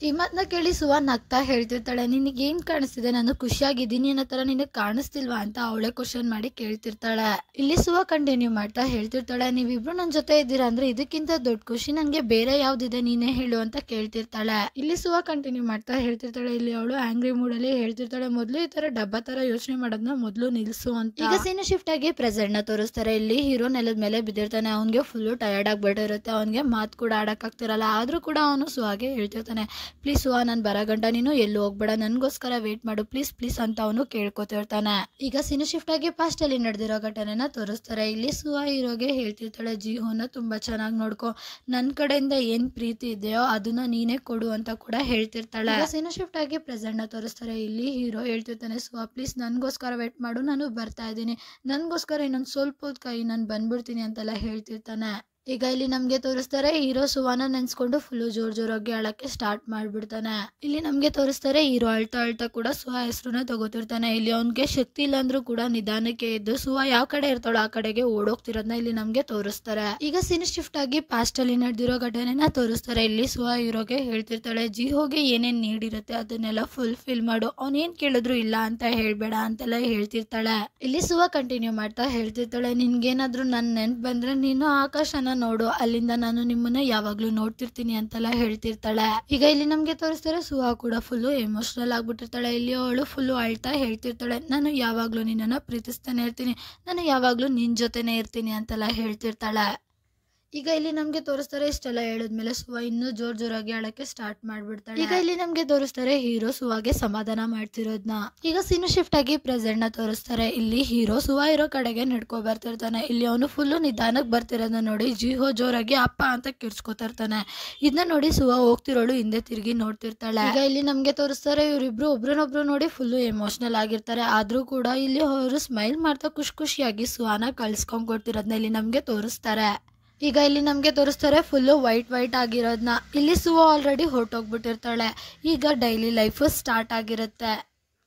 ಈ ಮಾತನ್ನ ಕೇಳಿ ಸುಹಾ ನಗ್ತಾ ಹೇಳ್ತಿರ್ತಾಳೆ, ನಿನಗೆ ಏನ್ ಕಾಣಿಸ್ತಿದೆ, ನಾನು ಖುಷಿಯಾಗಿದ್ದೀನಿ ಅನ್ನೋ ತರ ನಿನಗೆ ಕಾಣಿಸ್ತಿಲ್ವಾ ಅಂತ ಅವಳೇ ಕ್ವಶನ್ ಮಾಡಿ ಕೇಳ್ತಿರ್ತಾಳೆ. ಇಲ್ಲಿ ಸುಹಾ ಕಂಟಿನ್ಯೂ ಮಾಡ್ತಾ ಹೇಳ್ತಿರ್ತಾಳೆ, ನೀವಿಬ್ರು ನನ್ನ ಜೊತೆ ಇದ್ದೀರಾ ಅಂದ್ರೆ ಇದಕ್ಕಿಂತ ದೊಡ್ಡ ಖುಷಿ ನಂಗೆ ಬೇರೆ ಯಾವ್ದಿದೆ, ನೀನೇ ಹೇಳು ಅಂತ ಕೇಳ್ತಿರ್ತಾಳೆ. ಇಲ್ಲಿ ಸುಹಾ ಕಂಟಿನ್ಯೂ ಮಾಡ್ತಾ ಹೇಳ್ತಿರ್ತಾಳೆ, ಇಲ್ಲಿ ಅವಳು ಆಂಗ್ರಿ ಮೂಡಲ್ಲಿ ಹೇಳ್ತಿರ್ತಾಳೆ, ಮೊದ್ಲು ಈ ತರ ಡಬ್ಬ ತರ ಯೋಚನೆ ಮಾಡೋದನ್ನ ಮೊದ್ಲು ನಿಲ್ಸು ಅಂತ. ಈಗ ಸೀನ್ ಶಿಫ್ಟ್ ಆಗಿ ಪ್ರೆಸೆಂಟ್ ನ ತೋರಿಸ್ತಾರೆ. ಇಲ್ಲಿ ಹೀರೋ ನೆಲದ ಮೇಲೆ ಬಿದ್ದಿರ್ತಾನೆ, ಅವನ್ಗೆ ಫುಲ್ಲು ಟಯರ್ಡ್ ಆಗ್ಬಿಟ್ಟಿರುತ್ತೆ, ಅವನ್ಗೆ ಮಾತು ಕೂಡ ಆಡಕ್ ಆಗ್ತಿರಲ್ಲ. ಆದ್ರೂ ಕೂಡ ಅವನು ಸುಹಾಗೆ ಹೇಳ್ತಿರ್ತಾನೆ, ಪ್ಲೀಸ್ ಸುಹಾ ನಾನು ಬರೋ ಗಂಟ ನೀನು ಎಲ್ಲೂ ಹೋಗ್ಬೇಡ, ನನ್ಗೋಸ್ಕರ ವೇಟ್ ಮಾಡು ಪ್ಲೀಸ್ ಪ್ಲೀಸ್ ಅಂತ ಅವನು ಕೇಳ್ಕೊತಿರ್ತಾನೆ. ಈಗ ಸೀನ್ ಶಿಫ್ಟ್ ಆಗಿ ಪಾಸ್ಟ್ ಅಲ್ಲಿ ನಡೆದಿರೋ ಘಟನೆನ ತೋರಿಸ್ತಾರೆ. ಇಲ್ಲಿ ಸುಹಾ ಹೀರೋಗೆ ಹೇಳ್ತಿರ್ತಾಳೆ, ಜಿಹೋನ ತುಂಬಾ ಚೆನ್ನಾಗಿ ನೋಡ್ಕೊ, ನನ್ ಕಡೆಯಿಂದ ಏನ್ ಪ್ರೀತಿ ಇದೆಯೋ ಅದನ್ನ ನೀನೇ ಕೊಡು ಅಂತ ಕೂಡ ಹೇಳ್ತಿರ್ತಾಳೆ. ಸೀನ್ ಶಿಫ್ಟ್ ಆಗಿ ಪ್ರೆಸೆಂಟ್ ನ ತೋರಿಸ್ತಾರೆ. ಇಲ್ಲಿ ಹೀರೋ ಹೇಳ್ತಿರ್ತಾನೆ, ಸುಹಾ ಪ್ಲೀಸ್ ನನ್ಗೋಸ್ಕರ ವೇಟ್ ಮಾಡು, ನಾನು ಬರ್ತಾ ಇದ್ದೀನಿ, ನನ್ಗೋಸ್ಕರ ಇನ್ನೊಂದು ಸ್ವಲ್ಪ ಹೊತ್ತು ಕೈ, ನಾನು ಬಂದ್ಬಿಡ್ತೀನಿ ಅಂತೆಲ್ಲ ಹೇಳ್ತಿರ್ತಾನೆ. ಈಗ ಇಲ್ಲಿ ನಮ್ಗೆ ತೋರಿಸ್ತಾರೆ, ಹೀರೋ ಸುಹಾನ ನೆನ್ಸ್ಕೊಂಡು ಫುಲ್ಲು ಜೋರಾಗಿ ಅಳಕ್ಕೆ ಸ್ಟಾರ್ಟ್ ಮಾಡ್ಬಿಡ್ತಾನೆ. ಇಲ್ಲಿ ನಮ್ಗೆ ತೋರಿಸ್ತಾರೆ, ಹೀರೋ ಅಳ್ತಾ ಕೂಡ ಸುಹಾ ಹೆಸರನ್ನ ತಗೋತಿರ್ತಾನೆ. ಇಲ್ಲಿ ಅವ್ನ್ಗೆ ಶಕ್ತಿ ಇಲ್ಲ ಅಂದ್ರೂ ಕೂಡ ನಿಧಾನಕ್ಕೆ ಎದ್ದು ಸುಹಾ ಯಾವ ಕಡೆ ಇರ್ತಾಳೋ ಆ ಕಡೆಗೆ ಓಡೋಗ್ತಿರೋದನ್ನ ಇಲ್ಲಿ ನಮ್ಗೆ ತೋರಿಸ್ತಾರೆ. ಈಗ ಸೀನ್ ಶಿಫ್ಟ್ ಆಗಿ ಪಾಸ್ಟ್ ಅಲ್ಲಿ ನಡೆದಿರೋ ಘಟನೆನ ತೋರಿಸ್ತಾರೆ. ಇಲ್ಲಿ ಸುಹಾ ಹೀರೋಗೆ ಹೇಳ್ತಿರ್ತಾಳೆ, ಜಿಹೋಗೆ ಏನೇನ್ ನೀಡಿರುತ್ತೆ ಅದನ್ನೆಲ್ಲ ಫುಲ್ಫಿಲ್ ಮಾಡು, ಅವ್ನೇನ್ ಕೇಳಿದ್ರು ಇಲ್ಲ ಅಂತ ಹೇಳ್ಬೇಡ ಅಂತೆಲ್ಲ ಹೇಳ್ತಿರ್ತಾಳೆ. ಇಲ್ಲಿ ಸುಹಾ ಕಂಟಿನ್ಯೂ ಮಾಡ್ತಾ ಹೇಳ್ತಿರ್ತಾಳೆ, ನಿನ್ಗೇನಾದ್ರೂ ನನ್ ನೆನ್ಪು ಬಂದ್ರೆ ನೀನು ಆಕಾಶನ ನೋಡು, ಅಲ್ಲಿಂದ ನಾನು ನಿಮ್ಮನ್ನ ಯಾವಾಗ್ಲೂ ನೋಡ್ತಿರ್ತೀನಿ ಅಂತೆಲ್ಲ ಹೇಳ್ತಿರ್ತಾಳೆ. ಈಗ ಇಲ್ಲಿ ನಮ್ಗೆ ತೋರಿಸ್ತಾರೆ, ಸುಹಾ ಕೂಡ ಫುಲ್ಲು ಎಮೋಷನಲ್ ಆಗ್ಬಿಟ್ಟಿರ್ತಾಳೆ. ಇಲ್ಲಿ ಅವಳು ಫುಲ್ಲು ಅಳ್ತಾ ಹೇಳ್ತಿರ್ತಾಳೆ, ನಾನು ಯಾವಾಗ್ಲೂ ನಿನ್ನನ್ನ ಪ್ರೀತಿಸ್ತಾನೆ ಇರ್ತೀನಿ, ನಾನು ಯಾವಾಗ್ಲೂ ನಿನ್ ಜೊತೆನೆ ಇರ್ತೀನಿ ಅಂತೆಲ್ಲ ಹೇಳ್ತಿರ್ತಾಳೆ. ಈಗ ಇಲ್ಲಿ ನಮ್ಗೆ ತೋರಿಸ್ತಾರೆ ಇಷ್ಟೆಲ್ಲ ಹೇಳಿದ್ಮೇಲೆ ಸುವಾ ಇನ್ನೂ ಜೋರಾಗಿ ಅಳಕ್ಕೆ ಸ್ಟಾರ್ಟ್ ಮಾಡ್ಬಿಡ್ತಾಳೆ. ಈಗ ಇಲ್ಲಿ ನಮ್ಗೆ ತೋರಿಸ್ತಾರೆ ಹೀರೋ ಸುವಾಗೆ ಸಮಾಧಾನ ಮಾಡ್ತಿರೋದ್ನ. ಈಗ ಸೀನು ಶಿಫ್ಟ್ ಆಗಿ ಪ್ರೆಸೆಂಟ್ ನ ತೋರಿಸ್ತಾರೆ. ಇಲ್ಲಿ ಹೀರೋ ಸುವಾ ಇರೋ ಕಡೆಗೆ ನಡ್ಕೊ ಬರ್ತಿರ್ತಾನೆ. ಇಲ್ಲಿ ಅವನು ಫುಲ್ಲು ನಿಧಾನಕ್ಕೆ ಬರ್ತಿರೋದನ್ನ ನೋಡಿ ಜಿಹೋ ಜೋರಾಗಿ ಅಪ್ಪ ಅಂತ ಕಿರ್ಚ್ಕೊತಾ ಇರ್ತಾನೆ. ಇದನ್ನ ನೋಡಿ ಸುವಾ ಹೋಗ್ತಿರೋಳು ಹಿಂದೆ ತಿರುಗಿ ನೋಡ್ತಿರ್ತಾಳೆ. ಈಗ ಇಲ್ಲಿ ನಮ್ಗೆ ತೋರಿಸ್ತಾರೆ ಇವರಿಬ್ರು ಒಬ್ರನ್ನೊಬ್ರು ನೋಡಿ ಫುಲ್ಲು ಎಮೋಷನಲ್ ಆಗಿರ್ತಾರೆ. ಆದ್ರೂ ಕೂಡ ಇಲ್ಲಿ ಅವರು ಸ್ಮೈಲ್ ಮಾಡ್ತಾ ಖುಷಿಯಾಗಿ ಸುವಾನ ಕಳ್ಸ್ಕೊಂಡ್ ಕೊಡ್ತಿರೋದ್ನ ಇಲ್ಲಿ ನಮ್ಗೆ ತೋರಿಸ್ತಾರೆ. ಈಗ ಇಲ್ಲಿ ನಮ್ಗೆ ತೋರಿಸ್ತಾರೆ ಫುಲ್ಲು ವೈಟ್ ಆಗಿರೋದನ್ನ. ಇಲ್ಲಿ ಸುವಾ ಆಲ್ರೆಡಿ ಹೊರಟೋಗ್ಬಿಟ್ಟಿರ್ತಾಳೆ. ಈಗ ಡೈಲಿ ಲೈಫ್ ಸ್ಟಾರ್ಟ್ ಆಗಿರುತ್ತೆ.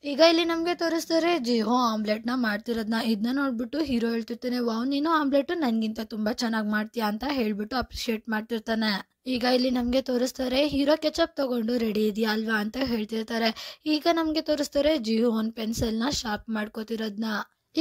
ಈಗ ಇಲ್ಲಿ ನಮ್ಗೆ ತೋರಿಸ್ತಾರೆ ಜಿಹೋ ಆಮ್ಲೆಟ್ ನ ಮಾಡ್ತಿರೋದ್ನ. ಇದನ್ನ ನೋಡ್ಬಿಟ್ಟು ಹೀರೋ ಹೇಳ್ತಿರ್ತಾನೆ, ವಾವ್ ನೀನು ಆಮ್ಲೆಟ್ ನನ್ಗಿಂತ ತುಂಬಾ ಚೆನ್ನಾಗಿ ಮಾಡ್ತೀಯಾ ಅಂತ ಹೇಳ್ಬಿಟ್ಟು ಅಪ್ರಿಶಿಯೇಟ್ ಮಾಡ್ತಿರ್ತಾನೆ. ಈಗ ಇಲ್ಲಿ ನಮ್ಗೆ ತೋರಿಸ್ತಾರೆ ಹೀರೋ ಕೆಚಪ್ ತಗೊಂಡು ರೆಡಿ ಇದೆಯಾ ಅಲ್ವಾ ಅಂತ ಹೇಳ್ತಿರ್ತಾರೆ. ಈಗ ನಮ್ಗೆ ತೋರಿಸ್ತಾರೆ ಜಿಹೋ ಒಂದು ಪೆನ್ಸಿಲ್ ನ ಶಾರ್ಪ್ ಮಾಡ್ಕೋತಿರೋದ್ನ.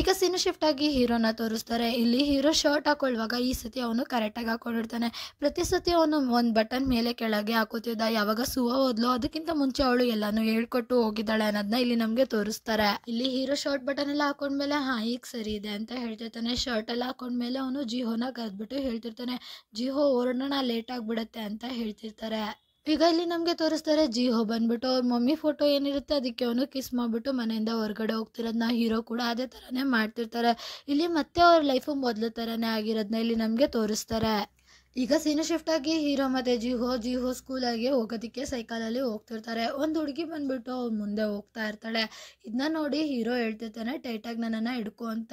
ಈಗ ಸೀನು ಶಿಫ್ಟ್ ಆಗಿ ಹೀರೋನ ತೋರಿಸ್ತಾರೆ. ಇಲ್ಲಿ ಹೀರೋ ಶರ್ಟ್ ಹಾಕೊಳ್ಳುವಾಗ ಈ ಸತಿ ಅವನು ಕರೆಕ್ಟಾಗಿ ಹಾಕೊಂಡಿರ್ತಾನೆ. ಪ್ರತಿ ಸತಿ ಅವನು ಒಂದು ಬಟನ್ ಮೇಲೆ ಕೆಳಗೆ ಹಾಕೋತಿದ್ದ. ಯಾವಾಗ ಸುವಾ ಹೋದ್ಲು ಅದಕ್ಕಿಂತ ಮುಂಚೆ ಅವಳು ಎಲ್ಲಾನು ಹೇಳ್ಕೊಟ್ಟು ಹೋಗಿದ್ದಾಳೆ ಅನ್ನೋದನ್ನ ಇಲ್ಲಿ ನಮ್ಗೆ ತೋರಿಸ್ತಾರೆ. ಇಲ್ಲಿ ಹೀರೋ ಶರ್ಟ್ ಬಟನ್ ಎಲ್ಲ ಹಾಕೊಂಡ್ಮೇಲೆ ಈಗ ಸರಿ ಇದೆ ಅಂತ ಹೇಳ್ತಿರ್ತಾನೆ. ಶರ್ಟ್ ಎಲ್ಲ ಹಾಕೊಂಡ್ಮೇಲೆ ಅವನು ಜಿಹೋನ ಕರೆದ್ಬಿಟ್ಟು ಹೇಳ್ತಿರ್ತಾನೆ, ಜಿಹೋ ಹೊರಡೋಣ ಲೇಟ್ ಆಗ್ಬಿಡತ್ತೆ ಅಂತ ಹೇಳ್ತಿರ್ತಾರೆ. ಈಗ ಇಲ್ಲಿ ನಮ್ಗೆ ತೋರಿಸ್ತಾರೆ ಜಿಹೋ ಬಂದ್ಬಿಟ್ಟು ಅವ್ರ ಮಮ್ಮಿ ಫೋಟೋ ಏನಿರುತ್ತೆ ಅದಕ್ಕೆ ಅವನು ಕಿಸ್ ಮಾಡ್ಬಿಟ್ಟು ಮನೆಯಿಂದ ಹೊರಗಡೆ ಹೋಗ್ತಿರೋದನ್ನ. ಹೀರೋ ಕೂಡ ಅದೇ ತರಾನೇ ಮಾಡ್ತಿರ್ತಾರೆ. ಇಲ್ಲಿ ಮತ್ತೆ ಅವ್ರ ಲೈಫು ಮೊದಲು ತರಾನೇ ಆಗಿರೋದನ್ನ ಇಲ್ಲಿ ನಮ್ಗೆ ತೋರಿಸ್ತಾರೆ. ಈಗ ಸೀನು ಶಿಫ್ಟ್ ಆಗಿ ಹೀರೋ ಮತ್ತೆ ಜಿಹೋ ಸ್ಕೂಲಾಗಿ ಹೋಗೋದಕ್ಕೆ ಸೈಕಲಲ್ಲಿ ಹೋಗ್ತಿರ್ತಾರೆ. ಒಂದು ಹುಡುಗಿ ಬಂದ್ಬಿಟ್ಟು ಅವ್ರ ಮುಂದೆ ಹೋಗ್ತಾ ಇರ್ತಾಳೆ. ಇದನ್ನ ನೋಡಿ ಹೀರೋ ಹೇಳ್ತಿರ್ತಾನೆ ಟೈಟಾಗಿ ನನ್ನನ್ನು ಹಿಡ್ಕೊ ಅಂತ.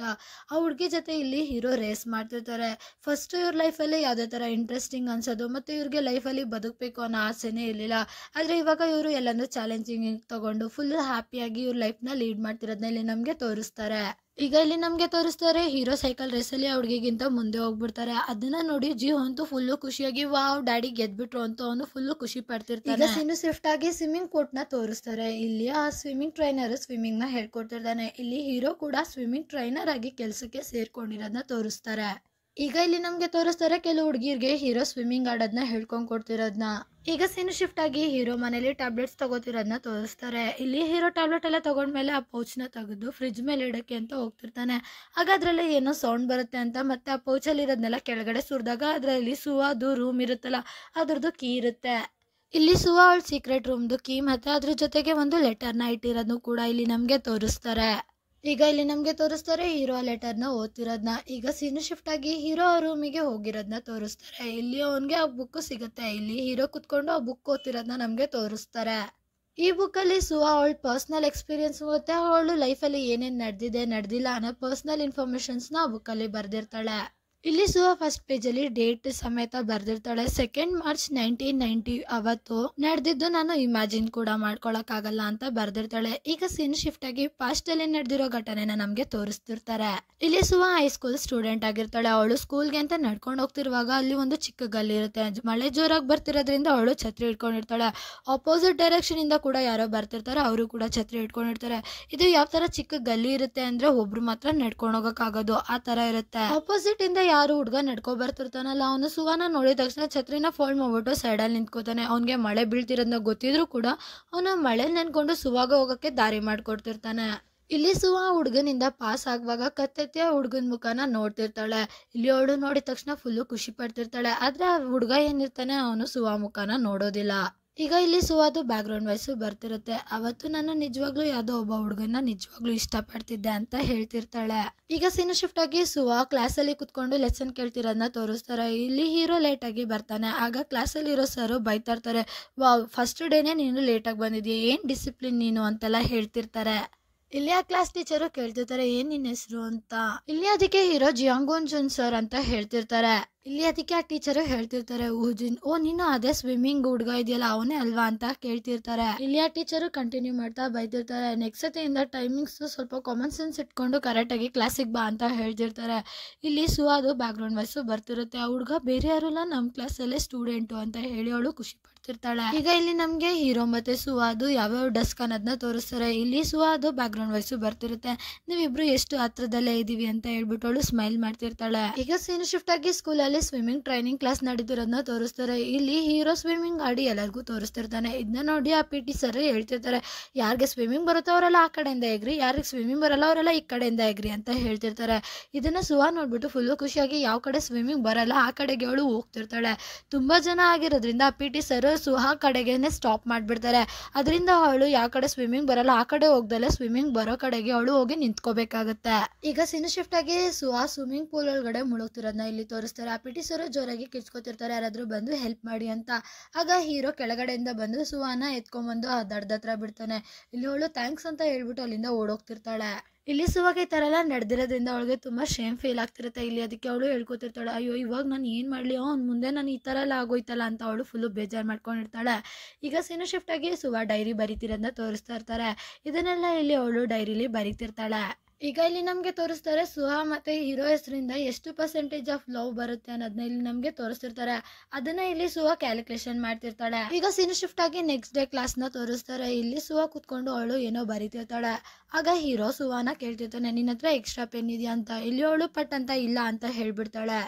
ಆ ಹುಡುಗಿ ಜೊತೆ ಇಲ್ಲಿ ಹೀರೋ ರೇಸ್ ಮಾಡ್ತಿರ್ತಾರೆ. ಫಸ್ಟ್ ಇವ್ರ ಲೈಫಲ್ಲಿ ಯಾವುದೇ ಥರ ಇಂಟ್ರೆಸ್ಟಿಂಗ್ ಅನ್ಸೋದು ಮತ್ತು ಇವ್ರಿಗೆ ಲೈಫಲ್ಲಿ ಬದುಕಬೇಕು ಅನ್ನೋ ಆಸೆನೇ ಇರಲಿಲ್ಲ. ಆದರೆ ಇವಾಗ ಇವರು ಎಲ್ಲಾನು ಚಾಲೆಂಜಿಂಗ್ ತಗೊಂಡು ಫುಲ್ ಹ್ಯಾಪಿಯಾಗಿ ಇವ್ರ ಲೈಫ್ನ ಲೀಡ್ ಮಾಡ್ತಿರೋದನ್ನ ಇಲ್ಲಿ ನಮಗೆ ತೋರಿಸ್ತಾರೆ. ಈಗ ಇಲ್ಲಿ ನಮ್ಗೆ ತೋರಿಸ್ತಾರೆ ಹೀರೋ ಸೈಕಲ್ ರೇಸಲ್ಲಿ ಆ ಹುಡುಗಿಗಿಂತ ಮುಂದೆ ಹೋಗ್ಬಿಡ್ತಾರೆ. ಅದನ್ನ ನೋಡಿ ಜಿಹೋ ಅಂತೂ ಫುಲ್ಲು ಖುಷಿಯಾಗಿ ವಾವ್ ಡ್ಯಾಡಿ ಗೆದ್ಬಿಟ್ರು ಅಂತ ಅವನು ಫುಲ್ಲು ಖುಷಿ ಪಡ್ತಿರ್ತಾನೆ. ಈಗ ಸೀನು ಶಿಫ್ಟ್ ಆಗಿ ಸ್ವಿಮ್ಮಿಂಗ್ ಕೋರ್ಟ್ ನ ತೋರಿಸ್ತಾರೆ. ಇಲ್ಲಿ ಆ ಸ್ವಿಮ್ಮಿಂಗ್ ಟ್ರೈನರ್ ಸ್ವಿಮ್ಮಿಂಗ್ ನ ಹೇಳ್ಕೊಡ್ತಿರ್ತಾನೆ. ಇಲ್ಲಿ ಹೀರೋ ಕೂಡ ಸ್ವಿಮ್ಮಿಂಗ್ ಟ್ರೈನರ್ ಆಗಿ ಕೆಲಸಕ್ಕೆ ಸೇರ್ಕೊಂಡಿರೋದನ್ನ ತೋರಿಸ್ತಾರೆ. ಈಗ ಇಲ್ಲಿ ನಮ್ಗೆ ತೋರಿಸ್ತಾರೆ ಕೆಲವು ಹುಡುಗಿರ್ಗೆ ಹೀರೋ ಸ್ವಿಮ್ಮಿಂಗ್ ಆಡೋದನ್ನ ಹೇಳ್ಕೊಂಡ್ ಕೊಡ್ತಿರೋದನ್ನ. ಈಗ ಸೀನು ಶಿಫ್ಟ್ ಆಗಿ ಹೀರೋ ಮನೇಲಿ ಟ್ಯಾಬ್ಲೆಟ್ಸ್ ತಗೋತಿರೋದನ್ನ ತೋರಿಸ್ತಾರೆ. ಇಲ್ಲಿ ಹೀರೋ ಟ್ಯಾಬ್ಲೆಟ್ ಎಲ್ಲ ತಗೊಂಡ್ಮೇಲೆ ಆ ಪೌಚ್ನ ತೆಗೆದು ಫ್ರಿಜ್ ಮೇಲೆ ಇಡಕ್ಕೆ ಅಂತ ಹೋಗ್ತಿರ್ತಾನೆ. ಆಗ ಅದ್ರಲ್ಲಿ ಏನೋ ಸೌಂಡ್ ಬರುತ್ತೆ ಅಂತ ಮತ್ತೆ ಆ ಪೌಚಲ್ಲಿ ಇರೋದನ್ನೆಲ್ಲ ಕೆಳಗಡೆ ಸುರಿದಾಗ ಅದರಲ್ಲಿ ಸುವಾದು ರೂಮ್ ಇರುತ್ತಲ್ಲ ಅದ್ರದ್ದು ಕೀ ಇರುತ್ತೆ. ಇಲ್ಲಿ ಸುವಾ ಅವಳ ಸೀಕ್ರೆಟ್ ರೂಮ್ದು ಕೀ ಮತ್ತೆ ಅದ್ರ ಜೊತೆಗೆ ಒಂದು ಲೆಟರ್ನ ಇಟ್ಟಿರೋದನ್ನು ಕೂಡ ಇಲ್ಲಿ ನಮ್ಗೆ ತೋರಿಸ್ತಾರೆ. ಈಗ ಇಲ್ಲಿ ನಮ್ಗೆ ತೋರಿಸ್ತಾರೆ ಹೀರೋ ಲೆಟರ್ನ ಓದ್ತಿರೋದನ್ನ. ಈಗ ಸೀನು ಶಿಫ್ಟ್ ಆಗಿ ಹೀರೋ ರೂಮಿಗೆ ಹೋಗಿರೋದನ್ನ ತೋರಿಸ್ತಾರೆ. ಇಲ್ಲಿ ಅವನ್ಗೆ ಆ ಬುಕ್ ಸಿಗುತ್ತೆ. ಇಲ್ಲಿ ಹೀರೋ ಕುತ್ಕೊಂಡು ಆ ಬುಕ್ ಓದ್ತಿರೋದನ್ನ ನಮ್ಗೆ ತೋರಿಸ್ತಾರೆ. ಈ ಬುಕ್ಕಲ್ಲಿ ಸುವಾ ಅವಳ ಪರ್ಸ್ನಲ್ ಎಕ್ಸ್ಪೀರಿಯನ್ಸ್ ಮತ್ತೆ ಅವಳು ಲೈಫಲ್ಲಿ ಏನೇನು ನಡೆದಿಲ್ಲ ಅನ್ನೋ ಪರ್ಸ್ನಲ್ ಇನ್ಫಾರ್ಮೇಶನ್ಸ್ನ ಆ ಬುಕ್ಕಲ್ಲಿ ಬರ್ದಿರ್ತಾಳೆ. ಇಲ್ಲಿ ಸುವಾ ಫಸ್ಟ್ ಪೇಜಲ್ಲಿ ಡೇಟ್ ಸಮೇತ ಬರ್ದಿರ್ತಾಳೆ. 2 ಮಾರ್ಚ್ 1990 ಅವತ್ತು ನಡೆದಿದ್ದು ನಾನು ಇಮ್ಯಾಜಿನ್ ಕೂಡ ಮಾಡ್ಕೊಳಕ್ಕಾಗಲ್ಲ ಅಂತ ಬರ್ದಿರ್ತಾಳೆ. ಈಗ ಸೀನ್ ಶಿಫ್ಟ್ ಆಗಿ ಪಾಸ್ಟ್ ಅಲ್ಲಿ ನಡೆದಿರೋ ಘಟನೆನ ನಮ್ಗೆ ತೋರಿಸ್ತಿರ್ತಾರೆ. ಇಲ್ಲಿ ಸುವಾ ಹೈಸ್ಕೂಲ್ ಸ್ಟೂಡೆಂಟ್ ಆಗಿರ್ತಾಳೆ. ಅವಳು ಸ್ಕೂಲ್ಗೆ ಅಂತ ನಡ್ಕೊಂಡು ಹೋಗ್ತಿರುವಾಗ ಅಲ್ಲಿ ಒಂದು ಚಿಕ್ಕ ಗಲ್ಲಿ ಇರುತ್ತೆ. ಮಳೆ ಜೋರಾಗಿ ಬರ್ತಿರೋದ್ರಿಂದ ಅವಳು ಛತ್ರಿ ಇಟ್ಕೊಂಡಿರ್ತಾಳೆ. ಆಪೋಸಿಟ್ ಡೈರೆಕ್ಷನ್ ಇಂದ ಕೂಡ ಯಾರೋ ಬರ್ತಿರ್ತಾರೆ, ಅವರು ಕೂಡ ಛತ್ರಿ ಇಟ್ಕೊಂಡಿರ್ತಾರೆ. ಇದು ಯಾವ ತರ ಚಿಕ್ಕ ಗಲ್ಲಿ ಇರುತ್ತೆ ಅಂದ್ರೆ ಒಬ್ರು ಮಾತ್ರ ನಡ್ಕೊಂಡು ಹೋಗಕ್ಕಾಗೋದು ಆ ತರ ಇರುತ್ತೆ. ಆಪೋಸಿಟ್ ಇಂದ ಯಾರು ಹುಡುಗ ನಡ್ಕೊ ಬರ್ತಿರ್ತಾನಲ್ಲ ಅವನು ಸುವಾನ ನೋಡಿದ ತಕ್ಷಣ ಛತ್ರಿನ ಫೋಲ್ಡ್ ಮಾಡ್ಬಿಟ್ಟು ಸೈಡಲ್ಲಿ ನಿಂತ್ಕೋತಾನೆ. ಅವ್ನಿಗೆ ಮಳೆ ಬೀಳ್ತಿರೋದನ್ನ ಗೊತ್ತಿದ್ರು ಕೂಡ ಅವನು ಮಳೆ ನೆನ್ಕೊಂಡು ಸುವಾಗ ಹೋಗಕ್ಕೆ ದಾರಿ ಮಾಡ್ಕೊಡ್ತಿರ್ತಾನೆ. ಇಲ್ಲಿ ಸುವಾ ಹುಡುಗನಿಂದ ಪಾಸ್ ಆಗುವಾಗ ಕತ್ತೆತ್ತಿ ಆ ಹುಡುಗನ ಮುಖನ ನೋಡ್ತಿರ್ತಾಳೆ. ಇಲ್ಲಿ ಅವಳು ನೋಡಿದ ತಕ್ಷಣ ಫುಲ್ಲು ಖುಷಿ ಪಡ್ತಿರ್ತಾಳೆ. ಆದ್ರೆ ಆ ಹುಡುಗ ಏನಿರ್ತಾನೆ ಅವನು ಸುವಾ ಮುಖನ ನೋಡೋದಿಲ್ಲ. ಈಗ ಇಲ್ಲಿ ಸುವಾದು ಬ್ಯಾಕ್ ಗ್ರೌಂಡ್ ವಾಯ್ಸ್ ಬರ್ತಿರುತ್ತೆ. ಅವತ್ತು ನಾನು ನಿಜವಾಗ್ಲೂ ಯಾವುದೋ ಒಬ್ಬ ಹುಡುಗನ ನಿಜವಾಗ್ಲೂ ಇಷ್ಟಪಡ್ತಿದ್ದೆ ಅಂತ ಹೇಳ್ತಿರ್ತಾಳೆ. ಈಗ ಸೀನು ಶಿಫ್ಟ್ ಆಗಿ ಸುವಾ ಕ್ಲಾಸಲ್ಲಿ ಕುತ್ಕೊಂಡು ಲೆಸನ್ ಕೇಳ್ತಿರೋದನ್ನ ತೋರಿಸ್ತಾರೆ. ಇಲ್ಲಿ ಹೀರೋ ಲೇಟ್ ಆಗಿ ಬರ್ತಾನೆ. ಆಗ ಕ್ಲಾಸಲ್ಲಿ ಇರೋ ಸರ್ ಬೈತಾ ಇರ್ತಾರೆ, ವಾವ್ ಫಸ್ಟ್ ಡೇನೆ ನೀನು ಲೇಟಾಗಿ ಬಂದಿದ್ಯಾ, ಏನ್ ಡಿಸಿಪ್ಲಿನ್ ನೀನು ಅಂತೆಲ್ಲ ಹೇಳ್ತಿರ್ತಾರೆ. ಇಲ್ಲಿ ಆ ಕ್ಲಾಸ್ ಟೀಚರು ಕೇಳ್ತಿರ್ತಾರೆ ಏನ್ ನಿನ್ನ ಹೆಸರು ಅಂತ. ಇಲ್ಲಿ ಅದಕ್ಕೆ ಹೀರೋ ಜಿಯಾಂಗೋನ್ ಜುನ್ ಸರ್ ಅಂತ ಹೇಳ್ತಿರ್ತಾರೆ. ಇಲ್ಲಿ ಅದಕ್ಕೆ ಆ ಟೀಚರು ಹೇಳ್ತಿರ್ತಾರೆ, ಓ ನೀನು ಅದೇ ಸ್ವಿಮ್ಮಿಂಗ್ ಹುಡುಗ ಇದೆಯಲ್ಲ ಅವನೇ ಅಲ್ವಾ ಅಂತ ಕೇಳ್ತಿರ್ತಾರೆ. ಇಲ್ಲಿ ಆ ಟೀಚರು ಕಂಟಿನ್ಯೂ ಮಾಡ್ತಾ ಬೈತಿರ್ತಾರೆ, ನೆಕ್ಸ್ಟ್ ಸತಿಯಿಂದ ಟೈಮಿಂಗ್ಸ್ ಸ್ವಲ್ಪ ಕಾಮನ್ ಸೆನ್ಸ್ ಇಟ್ಕೊಂಡು ಕರೆಕ್ಟ್ ಆಗಿ ಕ್ಲಾಸಿಗೆ ಬಾ ಅಂತ ಹೇಳ್ತಿರ್ತಾರೆ. ಇಲ್ಲಿ ಸುವಾದು ಬ್ಯಾಕ್ ಗ್ರೌಂಡ್ ವಾಯ್ಸ್ ಬರ್ತಿರುತ್ತೆ. ಆ ಹುಡುಗ ಬೇರೆ ಯಾರಲ್ಲ ನಮ್ಮ ಕ್ಲಾಸಲ್ಲೇ ಸ್ಟೂಡೆಂಟು ಅಂತ ಹೇಳಿ ಅವಳು ಖುಷಿ ಪಡ್ತಿರ್ತಾಳೆ. ಈಗ ಇಲ್ಲಿ ನಮ್ಗೆ ಹೀರೋ ಮತ್ತೆ ಸುವಾದು ಯಾವ್ಯಾವ ಡೆಸ್ಕ್ ಅನ್ನೋದನ್ನ ತೋರಿಸ್ತಾರೆ. ಇಲ್ಲಿ ಸುವಾದು ಬ್ಯಾಕ್ ಗ್ರೌಂಡ್ ವಾಯ್ಸ್ ಬರ್ತಿರುತ್ತೆ. ನೀವಿಬ್ರು ಎಷ್ಟು ಹತ್ರದಲ್ಲೇ ಇದೀವಿ ಅಂತ ಹೇಳ್ಬಿಟ್ಟು ಅವಳು ಸ್ಮೈಲ್ ಮಾಡ್ತಿರ್ತಾಳೆ. ಈಗ ಸೀನ್ ಶಿಫ್ಟ್ ಆಗಿ ಸ್ಕೂಲಲ್ಲಿ ಅಲ್ಲಿ ಸ್ವಿಮ್ಮಿಂಗ್ ಟ್ರೈನಿಂಗ್ ಕ್ಲಾಸ್ ನಡೀತಿರೋದನ್ನ ತೋರಿಸ್ತಾರೆ. ಇಲ್ಲಿ ಹೀರೋ ಸ್ವಿಮ್ಮಿಂಗ್ ಆಡಿ ಎಲ್ಲರಿಗೂ ತೋರಿಸ್ತಿರ್ತಾನೆ. ಇದನ್ನ ನೋಡಿ ಆ PT ಸರ್ ಹೇಳ್ತಿರ್ತಾರೆ, ಯಾರಿಗೆ ಸ್ವಿಮ್ಮಿಂಗ್ ಬರುತ್ತೋ ಅವರೆಲ್ಲ ಆ ಕಡೆಯಿಂದ ಎಗ್ರಿ, ಯಾರಿಗೆ ಸ್ವಿಮ್ಮಿಂಗ್ ಬರಲ್ಲ ಅವರೆಲ್ಲ ಈ ಕಡೆಯಿಂದ ಎಗ್ರಿ ಅಂತ ಹೇಳ್ತಿರ್ತಾರೆ. ಇದನ್ನ ಸುಹಾ ನೋಡ್ಬಿಟ್ಟು ಫುಲ್ಲು ಖುಷಿಯಾಗಿ ಯಾವ ಕಡೆ ಸ್ವಿಮ್ಮಿಂಗ್ ಬರಲ್ಲ ಆ ಕಡೆಗೆ ಅವಳು ಹೋಗ್ತಿರ್ತಾಳೆ. ತುಂಬಾ ಜನ ಆಗಿರೋದ್ರಿಂದ ಆ PT ಸರ್ ಸುಹಾ ಕಡೆಗೇನೆ ಸ್ಟಾಪ್ ಮಾಡ್ಬಿಡ್ತಾರೆ. ಅದರಿಂದ ಅವಳು ಯಾವ ಕಡೆ ಸ್ವಿಮ್ಮಿಂಗ್ ಬರಲ್ಲ ಆ ಕಡೆ ಹೋಗ್ದಲೆ ಸ್ವಿಮ್ಮಿಂಗ್ ಬರೋ ಕಡೆಗೆ ಅವಳು ಹೋಗಿ ನಿಂತ್ಕೋಬೇಕಾಗತ್ತೆ. ಈಗ ಸೀನ್ ಶಿಫ್ಟ್ ಆಗಿ ಸುಹಾ ಸ್ವಿಮ್ಮಿಂಗ್ ಪೂಲ್ ಒಳಗಡೆ ಮುಳುಗ್ತಿರೋದನ್ನ ಇಲ್ಲಿ ತೋರಿಸ್ತಾರೆ. ಆ PT ಸರ್ ಜೋರಾಗಿ ಕಿರ್ಚ್ಕೊತಿರ್ತಾರೆ, ಯಾರಾದ್ರೂ ಬಂದು ಹೆಲ್ಪ್ ಮಾಡಿ ಅಂತ. ಆಗ ಹೀರೋ ಕೆಳಗಡೆಯಿಂದ ಬಂದು ಸುಹಾನ ಎತ್ಕೊಂಡ್ಬಂದು ಆ ದಡದ ಹತ್ರ ಬಿಡ್ತಾನೆ. ಇಲ್ಲಿ ಅವಳು ಥ್ಯಾಂಕ್ಸ್ ಅಂತ ಹೇಳ್ಬಿಟ್ಟು ಅಲ್ಲಿಂದ ಓಡೋಗ್ತಿರ್ತಾಳೆ. ಇಲ್ಲಿ ಸುಹಾಗೆ ಈ ಥರ ಎಲ್ಲ ನಡೆದಿರೋದ್ರಿಂದ ಅವಳಿಗೆ ತುಂಬ ಶೇಮ್ ಫೀಲ್ ಆಗ್ತಿರುತ್ತೆ. ಇಲ್ಲಿ ಅದಕ್ಕೆ ಅವಳು ಹೇಳ್ಕೊತಿರ್ತಾಳೆ, ಅಯ್ಯೋ ಇವಾಗ ನಾನು ಏನು ಮಾಡಲಿ, ಅವ್ನು ಮುಂದೆ ನಾನು ಈ ಥರ ಎಲ್ಲ ಆಗೋಯ್ತಲ್ಲ ಅಂತ ಅವಳು ಫುಲ್ಲು ಬೇಜಾರು ಮಾಡ್ಕೊಂಡಿರ್ತಾಳೆ. ಈಗ ಸೀನು ಶಿಫ್ಟ್ ಆಗಿ ಸುಹಾ ಡೈರಿ ಬರೀತಿರೋದನ್ನ ತೋರಿಸ್ತಾ ಇರ್ತಾರೆ. ಇದನ್ನೆಲ್ಲ ಇಲ್ಲಿ ಅವಳು ಡೈರಿಲಿ ಬರೀತಿರ್ತಾಳೆ. ಈಗ ಇಲ್ಲಿ ನಮಗೆ ತೋರಿಸ್ತಾರೆ ಸುಹಾ ಮತ್ತೆ ಹೀರೋ ಹೆಸರಿಂದ ಎಷ್ಟು ಪರ್ಸೆಂಟೇಜ್ ಆಫ್ ಲವ್ ಬರುತ್ತೆ ಅನ್ನೋದನ್ನ ಇಲ್ಲಿ ನಮಗೆ ತೋರಿಸ್ತಿರ್ತಾರೆ. ಅದನ್ನ ಇಲ್ಲಿ ಸುಹಾ ಕ್ಯಾಲ್ಕುಲೇಷನ್ ಮಾಡ್ತಿರ್ತಾಳೆ. ಈಗ ಸೀನ್ ಶಿಫ್ಟ್ ಆಗಿ ನೆಕ್ಸ್ಟ್ ಡೇ ಕ್ಲಾಸ್ ನ ತೋರಿಸ್ತಾರೆ. ಇಲ್ಲಿ ಸುಹಾ ಕುತ್ಕೊಂಡು ಅವಳು ಏನೋ ಬರೀತಿರ್ತಾಳೆ. ಆಗ ಹೀರೋ ಸುಹಾನ ಕೇಳ್ತಿರ್ತಾನೆ, ನಿನ್ನ ಹತ್ರ ಎಕ್ಸ್ಟ್ರಾ ಪೆನ್ ಇದೆಯಾ ಅಂತ. ಇಲ್ಲಿ ಅವಳು ಪಟ್ ಅಂತ ಇಲ್ಲ ಅಂತ ಹೇಳ್ಬಿಡ್ತಾಳೆ.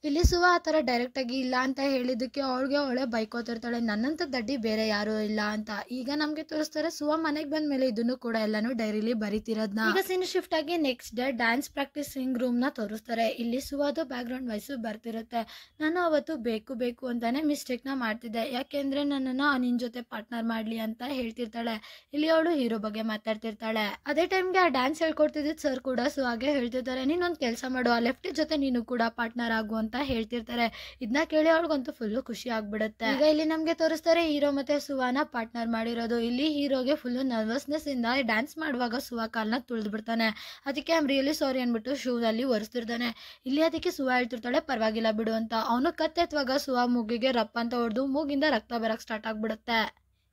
ಇಲ್ಲಿ ಸುಹಾ ಆ ಥರ ಡೈರೆಕ್ಟ್ ಆಗಿ ಇಲ್ಲ ಅಂತ ಹೇಳಿದ್ದಕ್ಕೆ ಅವಳೆ ಬೈಕೋತಿರ್ತಾಳೆ, ನನ್ನಂತ ದಡ್ಡಿ ಬೇರೆ ಯಾರು ಇಲ್ಲ ಅಂತ. ಈಗ ನಮ್ಗೆ ತೋರಿಸ್ತಾರೆ ಸುಹಾ ಮನೆಗೆ ಬಂದ ಮೇಲೆ ಇದನ್ನು ಕೂಡ ಎಲ್ಲಾನು ಡೈರಿಲಿ ಬರೀತಿರೋದ್ನ. ಈಗ ಸೀನ್ ಶಿಫ್ಟ್ ಆಗಿ next day dance practising room ನ ತೋರಿಸ್ತಾರೆ. ಇಲ್ಲಿ ಸುಹಾದು ಬ್ಯಾಕ್ ಗ್ರೌಂಡ್ ವಾಯ್ಸು ಬರ್ತಿರುತ್ತೆ. ನಾನು ಅವತ್ತು ಬೇಕು ಅಂತಾನೆ ಮಿಸ್ಟೇಕ್ ನ ಮಾಡ್ತಿದ್ದೆ, ಯಾಕೆಂದ್ರೆ ನನ್ನನ್ನು ನಿನ್ ಜೊತೆ ಪಾರ್ಟ್ನರ್ ಮಾಡ್ಲಿ ಅಂತ ಹೇಳ್ತಿರ್ತಾಳೆ. ಇಲ್ಲಿ ಅವಳು ಹೀರೋ ಬಗ್ಗೆ ಮಾತಾಡ್ತಿರ್ತಾಳೆ. ಅದೇ ಟೈಮ್ಗೆ ಆ ಡ್ಯಾನ್ಸ್ ಹೇಳ್ಕೊಡ್ತಿದ್ದ ಸರ್ ಕೂಡ ಸುಹಾಗೆ ಹೇಳ್ತಿರ್ತಾರೆ, ನೀನೊಂದು ಕೆಲಸ ಮಾಡು, ಆ ಲೆಫ್ಟ್ ಜೊತೆ ನೀನು ಕೂಡ ಪಾರ್ಟ್ನರ್ ಆಗು ಅಂತ ಹೇಳ್ತಿರ್ತಾರೆ. ಇದನ್ನ ಕೇಳಿ ಅವಳಿಗಂತೂ ಫುಲ್ಲು ಖುಷಿ ಆಗ್ಬಿಡುತ್ತೆ. ಈಗ ಇಲ್ಲಿ ನಮ್ಗೆ ತೋರಿಸ್ತಾರೆ ಹೀರೋ ಮತ್ತೆ ಸುಹಾನ ಪಾರ್ಟ್ನರ್ ಮಾಡಿರೋದು. ಇಲ್ಲಿ ಹೀರೋಗೆ ಫುಲ್ಲು ನರ್ವಸ್ನೆಸ್ ಇಂದ ಡ್ಯಾನ್ಸ್ ಮಾಡುವಾಗ ಸುಹಾ ಕಾಲ್ನ ತುಳಿದು ಬಿಡ್ತಾನೆ. ಅದಕ್ಕೆ ಐಮ್ ರಿಯಲಿ ಸಾರಿ ಅನ್ಬಿಟ್ಟು ಶೂ ಅಲ್ಲಿ ಒರೆಸ್ತಿರ್ತಾನೆ. ಇಲ್ಲಿ ಅದಕ್ಕೆ ಸುಹಾ ಹೇಳ್ತಿರ್ತಾಳೆ, ಪರವಾಗಿಲ್ಲ ಬಿಡು ಅಂತ. ಅವನು ಕತ್ತೆತ್ವಾಗ ಸುಹಾ ಮೂಗಿಗೆ ರಪ್ಪ ಅಂತ ಹೊಡೆದು ಮೂಗಿಂದ ರಕ್ತ ಬರಕ್ ಸ್ಟಾರ್ಟ್ ಆಗ್ಬಿಡುತ್ತೆ.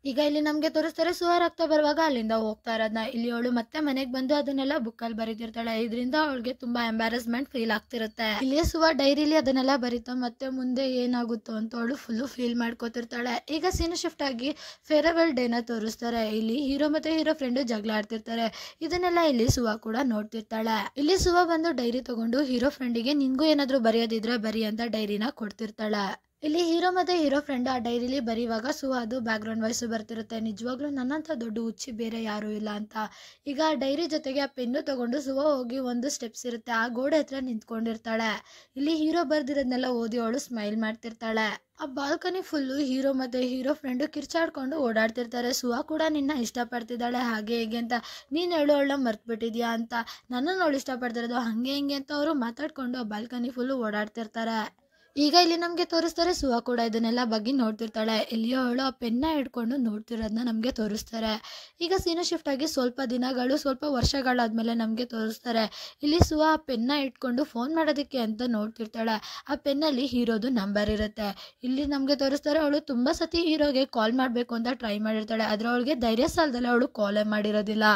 ಈಗ ಇಲ್ಲಿ ನಮ್ಗೆ ತೋರಿಸ್ತಾರೆ ಸುಹಾ ರಕ್ತ ಬರುವಾಗ ಅಲ್ಲಿಂದ ಹೋಗ್ತಾ ಇರೋದನ್ನ. ಇಲ್ಲಿ ಅವಳು ಮತ್ತೆ ಮನೆಗೆ ಬಂದು ಅದನ್ನೆಲ್ಲ ಬುಕ್ಕಲ್ಲಿ ಬರೀತಿರ್ತಾಳೆ. ಇದರಿಂದ ಅವಳಿಗೆ ತುಂಬಾ ಎಂಬ್ಯಾರಸ್ಮೆಂಟ್ ಫೀಲ್ ಆಗ್ತಿರುತ್ತೆ. ಇಲ್ಲಿ ಸುಹಾ ಡೈರಿಲಿ ಅದನ್ನೆಲ್ಲ ಬರೀತಾ ಮತ್ತೆ ಮುಂದೆ ಏನಾಗುತ್ತೋ ಅಂತ ಅವಳು ಫುಲ್ಲು ಫೀಲ್ ಮಾಡ್ಕೋತಿರ್ತಾಳೆ. ಈಗ ಸೀನ್ ಶಿಫ್ಟ್ ಆಗಿ ಫೇರ್ವೆಲ್ ಡೇನ ತೋರಿಸ್ತಾರೆ. ಇಲ್ಲಿ ಹೀರೋ ಮತ್ತೆ ಹೀರೋ ಫ್ರೆಂಡ್ ಜಗಳ ಆಡ್ತಿರ್ತಾರೆ. ಇದನ್ನೆಲ್ಲ ಇಲ್ಲಿ ಸುಹಾ ಕೂಡ ನೋಡ್ತಿರ್ತಾಳೆ. ಇಲ್ಲಿ ಸುಹಾ ಬಂದು ಡೈರಿ ತಗೊಂಡು ಹೀರೋ ಫ್ರೆಂಡಿಗೆ ನಿನ್ಗೂ ಏನಾದ್ರು ಬರೆಯೋದಿದ್ರೆ ಬರಿ ಅಂತ ಡೈರಿನ ಕೊಡ್ತಿರ್ತಾಳೆ. ಇಲ್ಲಿ ಹೀರೋ ಮತ್ತೆ ಹೀರೋ ಫ್ರೆಂಡ್ ಆ ಡೈರಿಲಿ ಬರೀವಾಗ ಸುಹಾದು ಬ್ಯಾಕ್ ಗ್ರೌಂಡ್ ವಾಯ್ಸು ಬರ್ತಿರುತ್ತೆ, ನಿಜವಾಗ್ಲೂ ನನ್ನಂತ ದೊಡ್ಡ ಹುಚ್ಚಿ ಬೇರೆ ಯಾರು ಇಲ್ಲ ಅಂತ. ಈಗ ಆ ಡೈರಿ ಜೊತೆಗೆ ಆ ಪೆನ್ನು ತಗೊಂಡು ಸುಹಾ ಹೋಗಿ ಒಂದು ಸ್ಟೆಪ್ಸ್ ಇರುತ್ತೆ, ಆ ಗೋಡೆ ಹತ್ರ ನಿಂತ್ಕೊಂಡಿರ್ತಾಳೆ. ಇಲ್ಲಿ ಹೀರೋ ಬರ್ದಿರೋದನ್ನೆಲ್ಲ ಓದಿ ಅವಳು ಸ್ಮೈಲ್ ಮಾಡ್ತಿರ್ತಾಳೆ. ಆ ಬಾಲ್ಕನಿ ಫುಲ್ಲು ಹೀರೋ ಮತ್ತೆ ಹೀರೋ ಫ್ರೆಂಡು ಕಿರ್ಚಾಡ್ಕೊಂಡು ಓಡಾಡ್ತಿರ್ತಾರೆ. ಸುಹಾ ಕೂಡ ನಿನ್ನ ಇಷ್ಟಪಡ್ತಿದ್ದಾಳೆ ಹಾಗೆ ಹೇಗೆ ಅಂತ, ನೀನು ಹೇಳೋ ಅವಳನ್ನ ಮರ್ತ್ಬಿಟ್ಟಿದ್ಯಾ ಅಂತ, ನನ್ನನ್ನು ಅವಳು ಇಷ್ಟಪಡ್ತಿರೋದು ಹಂಗೆ ಹಿಂಗೆ ಅಂತ ಅವರು ಮಾತಾಡ್ಕೊಂಡು ಆ ಬಾಲ್ಕನಿ ಫುಲ್ಲು ಓಡಾಡ್ತಿರ್ತಾರೆ. ಈಗ ಇಲ್ಲಿ ನಮಗೆ ತೋರಿಸ್ತಾರೆ ಸುಹಾ ಕೂಡ ಇದನ್ನೆಲ್ಲ ಬಗ್ಗೆ ನೋಡ್ತಿರ್ತಾಳೆ. ಇಲ್ಲಿ ಅವಳು ಆ ಪೆನ್ನ ಹಿಡ್ಕೊಂಡು ನೋಡ್ತಿರೋದನ್ನ ನಮಗೆ ತೋರಿಸ್ತಾರೆ. ಈಗ ಸೀನ್ ಶಿಫ್ಟ್ ಆಗಿ ಸ್ವಲ್ಪ ವರ್ಷಗಳಾದ್ಮೇಲೆ ನಮಗೆ ತೋರಿಸ್ತಾರೆ. ಇಲ್ಲಿ ಸುಹಾ ಆ ಪೆನ್ನ ಇಟ್ಕೊಂಡು ಫೋನ್ ಮಾಡೋದಕ್ಕೆ ಅಂತ ನೋಡ್ತಿರ್ತಾಳೆ. ಆ ಪೆನ್ನಲ್ಲಿ ಹೀರೋದು ನಂಬರ್ ಇರುತ್ತೆ. ಇಲ್ಲಿ ನಮಗೆ ತೋರಿಸ್ತಾರೆ ಅವಳು ತುಂಬ ಸತಿ ಹೀರೋಗೆ ಕಾಲ್ ಮಾಡಬೇಕು ಅಂತ ಟ್ರೈ ಮಾಡಿರ್ತಾಳೆ, ಆದರೆ ಅವಳಿಗೆ ಧೈರ್ಯ ಸಾಲದಲ್ಲೇ ಅವಳು ಕಾಲೇ ಮಾಡಿರೋದಿಲ್ಲ.